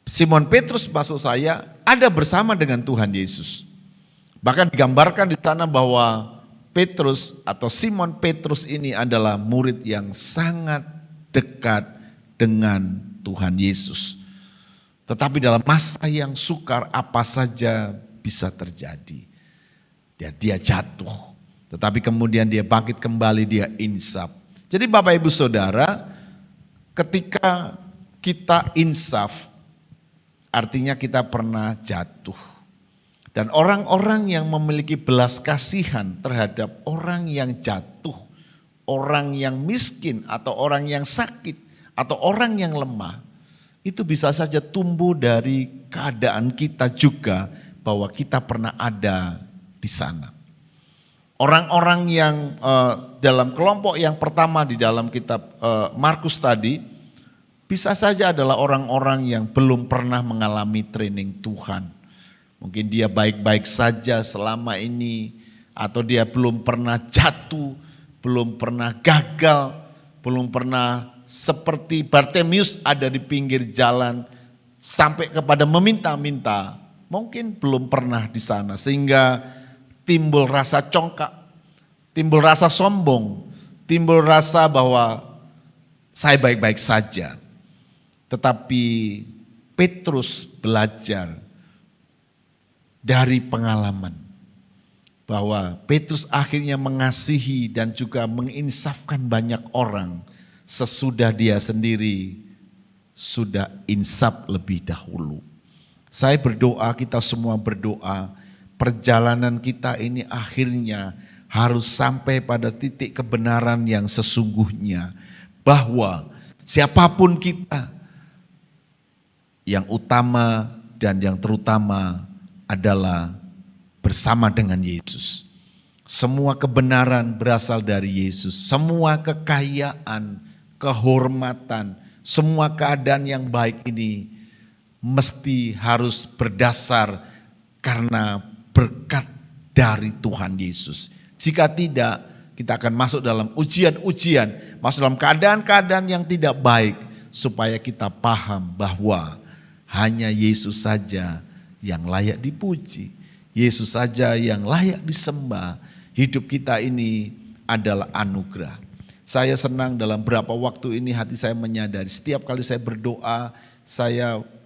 Simon Petrus maksud saya ada bersama dengan Tuhan Yesus. Bahkan digambarkan di sana bahwa Petrus atau Simon Petrus ini adalah murid yang sangat dekat dengan Tuhan Yesus. Tetapi dalam masa yang sukar apa saja bisa terjadi. Dia jatuh, tetapi kemudian dia bangkit kembali, dia insaf. Jadi Bapak Ibu Saudara, ketika kita insaf, artinya kita pernah jatuh. Dan orang-orang yang memiliki belas kasihan terhadap orang yang jatuh, orang yang miskin atau orang yang sakit atau orang yang lemah, itu bisa saja tumbuh dari keadaan kita juga bahwa kita pernah ada di sana. Orang-orang yang dalam kelompok yang pertama di dalam kitab Markus tadi, bisa saja adalah orang-orang yang belum pernah mengalami training Tuhan. Mungkin dia baik-baik saja selama ini, atau dia belum pernah jatuh, belum pernah gagal, belum pernah seperti Bartemius ada di pinggir jalan sampai kepada meminta-minta. Mungkin belum pernah di sana sehingga timbul rasa congkak, timbul rasa sombong, timbul rasa bahwa saya baik-baik saja. Tetapi Petrus belajar dari pengalaman bahwa Petrus akhirnya mengasihi dan juga menginsafkan banyak orang sesudah dia sendiri sudah insaf lebih dahulu. Saya berdoa, kita semua berdoa, perjalanan kita ini akhirnya harus sampai pada titik kebenaran yang sesungguhnya, bahwa siapapun kita, yang utama dan yang terutama adalah bersama dengan Yesus. Semua kebenaran berasal dari Yesus. Semua kekayaan, kehormatan, semua keadaan yang baik ini mesti harus berdasar karena berkat dari Tuhan Yesus. Jika tidak, kita akan masuk dalam ujian-ujian, masuk dalam keadaan-keadaan yang tidak baik, supaya kita paham bahwa hanya Yesus saja yang layak dipuji. Yesus saja yang layak disembah. Hidup kita ini adalah anugerah. Saya senang dalam beberapa waktu ini hati saya menyadari setiap kali saya berdoa,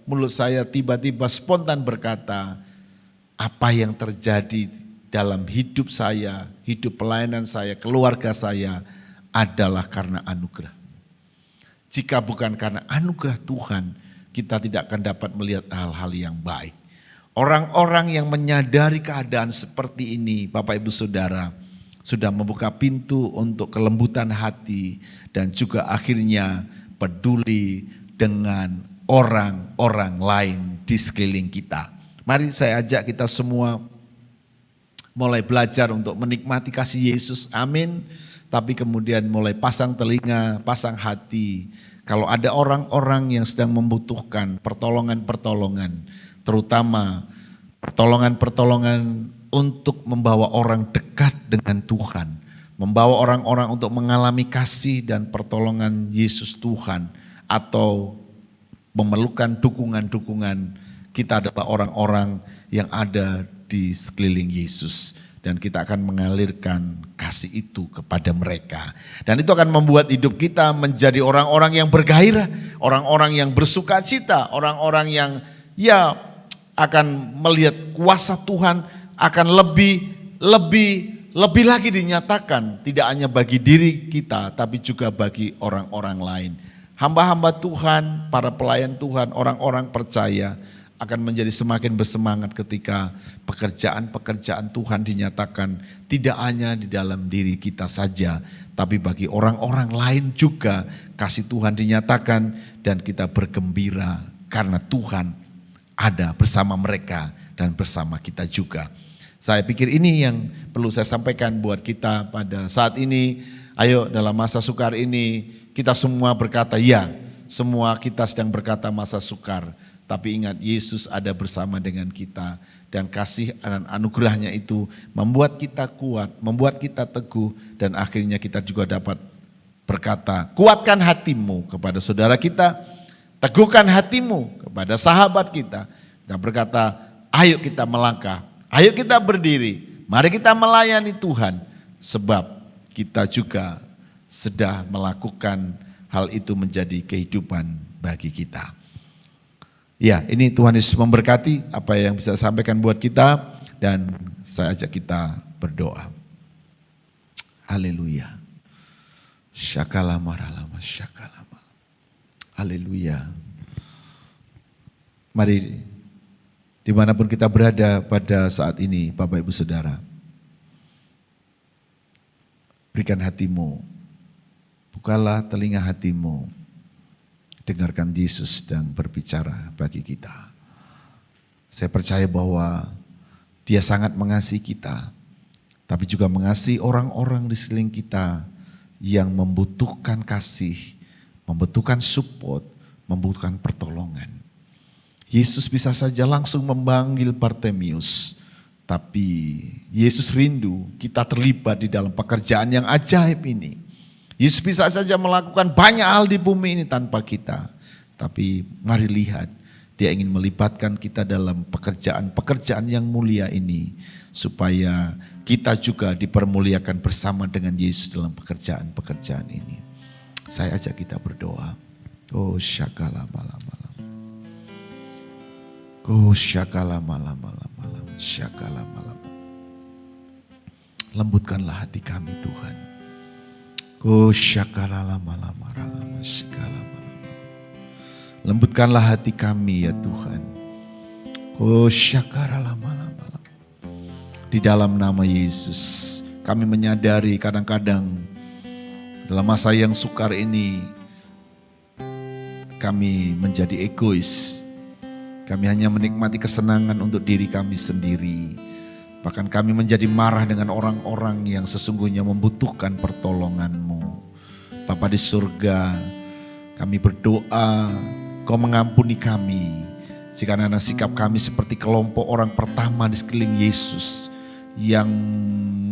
mulut saya tiba-tiba spontan berkata, apa yang terjadi dalam hidup saya, hidup pelayanan saya, keluarga saya adalah karena anugerah. Jika bukan karena anugerah Tuhan, kita tidak akan dapat melihat hal-hal yang baik. Orang-orang yang menyadari keadaan seperti ini, Bapak Ibu Saudara, sudah membuka pintu untuk kelembutan hati dan juga akhirnya peduli dengan orang-orang lain di sekeliling kita. Mari saya ajak kita semua mulai belajar untuk menikmati kasih Yesus, amin. Tapi kemudian mulai pasang telinga, pasang hati. Kalau ada orang-orang yang sedang membutuhkan pertolongan-pertolongan, terutama pertolongan-pertolongan untuk membawa orang dekat dengan Tuhan, membawa orang-orang untuk mengalami kasih dan pertolongan Yesus Tuhan, atau memerlukan dukungan-dukungan, kita adalah orang-orang yang ada di sekeliling Yesus. Dan kita akan mengalirkan kasih itu kepada mereka. Dan itu akan membuat hidup kita menjadi orang-orang yang bergairah, orang-orang yang bersuka cita, orang-orang yang akan melihat kuasa Tuhan akan lebih lagi dinyatakan, tidak hanya bagi diri kita tapi juga bagi orang-orang lain. Hamba-hamba Tuhan, para pelayan Tuhan, orang-orang percaya akan menjadi semakin bersemangat ketika pekerjaan-pekerjaan Tuhan dinyatakan tidak hanya di dalam diri kita saja, tapi bagi orang-orang lain juga kasih Tuhan dinyatakan dan kita bergembira karena Tuhan ada bersama mereka dan bersama kita juga. Saya pikir ini yang perlu saya sampaikan buat kita pada saat ini. Ayo dalam masa sukar ini kita semua berkata ya, semua kita sedang berkata masa sukar. Tapi ingat, Yesus ada bersama dengan kita dan kasih dan anugerahnya itu membuat kita kuat, membuat kita teguh, dan akhirnya kita juga dapat berkata, kuatkan hatimu kepada saudara kita, teguhkan hatimu kepada sahabat kita, dan berkata, ayo kita melangkah, ayo kita berdiri, mari kita melayani Tuhan, sebab kita juga sedang melakukan hal itu menjadi kehidupan bagi kita. Ya, ini Tuhan Yesus memberkati apa yang bisa saya sampaikan buat kita, dan saya ajak kita berdoa. Haleluya. Syakalamaralama syakalama. Haleluya. Mari dimanapun kita berada pada saat ini, Bapak Ibu Saudara, berikan hatimu, bukalah telinga hatimu, dengarkan Yesus sedang berbicara bagi kita. Saya percaya bahwa Dia sangat mengasihi kita, tapi juga mengasihi orang-orang di sekeliling kita yang membutuhkan kasih, membutuhkan support, membutuhkan pertolongan. Yesus bisa saja langsung memanggil Bartimius, tapi Yesus rindu kita terlibat di dalam pekerjaan yang ajaib ini. Yesus bisa saja melakukan banyak hal di bumi ini tanpa kita. Tapi mari lihat, Dia ingin melibatkan kita dalam pekerjaan-pekerjaan yang mulia ini. Supaya kita juga dipermuliakan bersama dengan Yesus dalam pekerjaan-pekerjaan ini. Saya ajak kita berdoa. Oh syakala malam-malam. Oh syakala malam-malam. Syakala malam. Lembutkanlah hati kami Tuhan. Lembutkanlah hati kami ya Tuhan. Di dalam nama Yesus kami menyadari kadang-kadang dalam masa yang sukar ini kami menjadi egois. Kami hanya menikmati kesenangan untuk diri kami sendiri. Bahkan kami menjadi marah dengan orang-orang yang sesungguhnya membutuhkan pertolongan-Mu. Bapa di surga, kami berdoa, Kau mengampuni kami. Jika sikap kami seperti kelompok orang pertama di sekeliling Yesus yang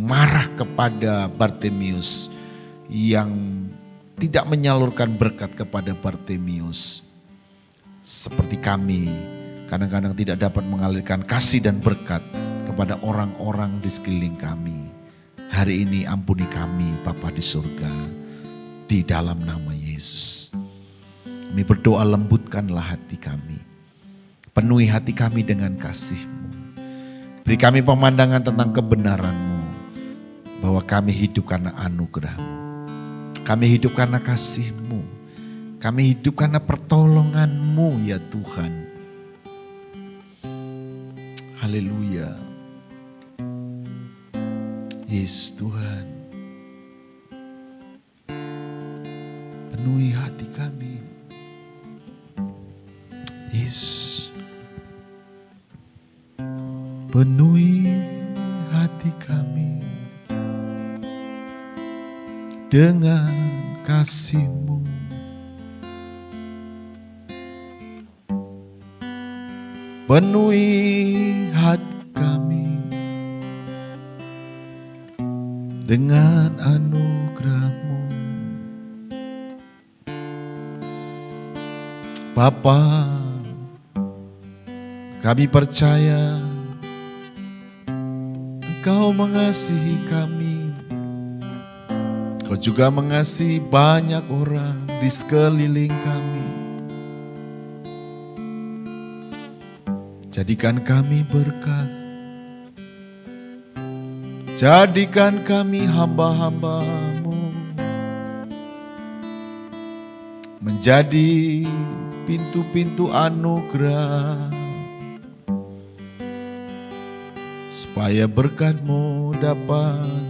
marah kepada Bartimius, yang tidak menyalurkan berkat kepada Bartimius. Seperti kami, kadang-kadang tidak dapat mengalirkan kasih dan berkat kepada orang-orang di sekeliling kami. Hari ini ampuni kami Bapa di surga, di dalam nama Yesus. Kami berdoa, lembutkanlah hati kami. Penuhi hati kami dengan kasih-Mu. Beri kami pemandangan tentang kebenaran-Mu. Bahwa kami hidup karena anugerah-Mu. Kami hidup karena kasih-Mu. Kami hidup karena pertolongan-Mu ya Tuhan. Haleluya. Yesus Tuhan, penuhi hati kami. Yesus, penuhi hati kami dengan kasih-Mu. Penuhi hati kami dengan anugerah-Mu. Bapa, kami percaya Engkau mengasihi kami. Engkau juga mengasihi banyak orang di sekeliling kami. Jadikan kami berkat. Jadikan kami hamba-hamba-Mu, menjadi pintu-pintu anugerah, supaya berkat-Mu dapat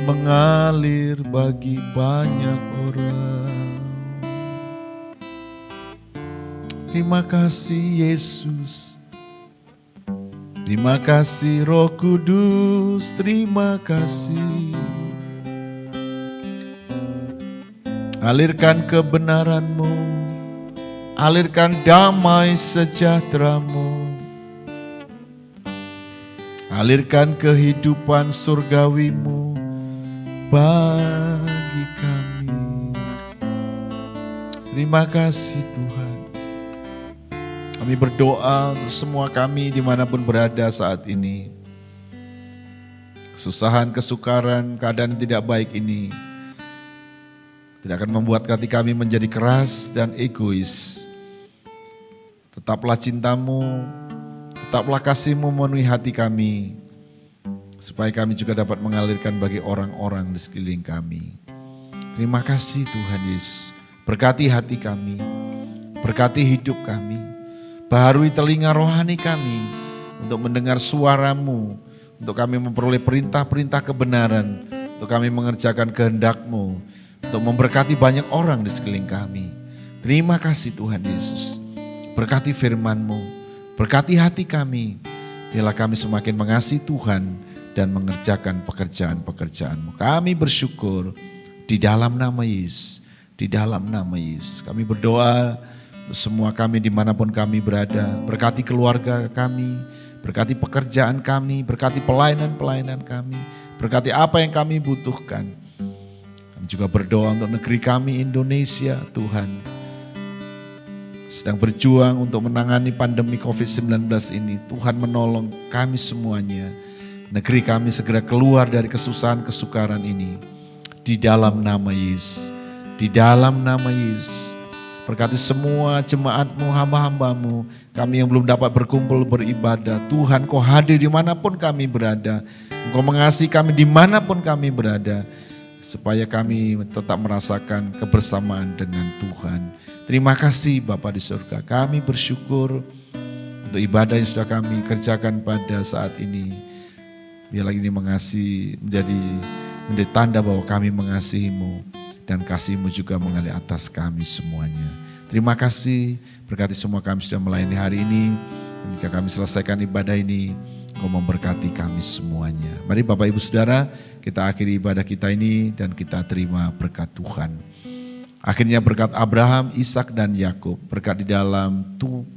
mengalir bagi banyak orang. Terima kasih Yesus. Terima kasih Roh Kudus, terima kasih. Alirkan kebenaran-Mu, alirkan damai sejahtera-Mu, alirkan kehidupan surgawi-Mu bagi kami. Terima kasih Tuhan. Kami berdoa untuk semua kami dimanapun berada saat ini. Kesusahan, kesukaran, keadaan yang tidak baik ini tidak akan membuat hati kami menjadi keras dan egois. Tetaplah cinta-Mu, tetaplah kasih-Mu memenuhi hati kami, supaya kami juga dapat mengalirkan bagi orang-orang di sekeliling kami. Terima kasih Tuhan Yesus. Berkati hati kami, berkati hidup kami. Baharui telinga rohani kami untuk mendengar suara-Mu, untuk kami memperoleh perintah-perintah kebenaran, untuk kami mengerjakan kehendak-Mu, untuk memberkati banyak orang di sekeliling kami. Terima kasih Tuhan Yesus. Berkati firman-Mu, berkati hati kami, biarlah kami semakin mengasihi Tuhan dan mengerjakan pekerjaan-pekerjaan-Mu. Kami bersyukur di dalam nama Yesus, di dalam nama Yesus. Kami berdoa untuk semua kami dimanapun kami berada. Berkati keluarga kami, berkati pekerjaan kami, berkati pelayanan-pelayanan kami, berkati apa yang kami butuhkan. Kami juga berdoa untuk negeri kami Indonesia, Tuhan. Sedang berjuang untuk menangani pandemi COVID-19 ini. Tuhan menolong kami semuanya. Negeri kami segera keluar dari kesusahan, kesukaran ini. Di dalam nama Yesus, di dalam nama Yesus. Berkati semua jemaat-Mu, hamba-hamba-Mu, kami yang belum dapat berkumpul beribadah. Tuhan, Kau hadir dimanapun kami berada. Engkau mengasihi kami dimanapun kami berada, supaya kami tetap merasakan kebersamaan dengan Tuhan. Terima kasih Bapa di surga. Kami bersyukur untuk ibadah yang sudah kami kerjakan pada saat ini. Biarlah ini mengasihi menjadi tanda bahwa kami mengasihi-Mu. Dan kasih-Mu juga mengalir atas kami semuanya. Terima kasih, berkati semua kami sudah melayani hari ini. Dan jika kami selesaikan ibadah ini, Engkau memberkati kami semuanya. Mari Bapak Ibu Saudara, kita akhiri ibadah kita ini dan kita terima berkat Tuhan. Akhirnya berkat Abraham, Ishak dan Yakub, berkat di dalam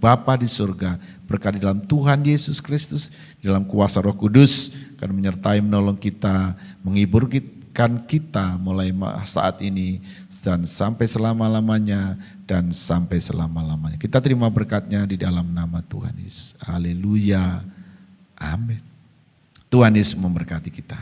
Bapa di surga, berkat di dalam Tuhan Yesus Kristus, di dalam kuasa Roh Kudus, akan menyertai menolong kita, menghibur kita mulai saat ini dan sampai selama-lamanya dan sampai selama-lamanya. Kita terima berkatnya di dalam nama Tuhan Yesus. Haleluya. Amin. Tuhan Yesus memberkati kita.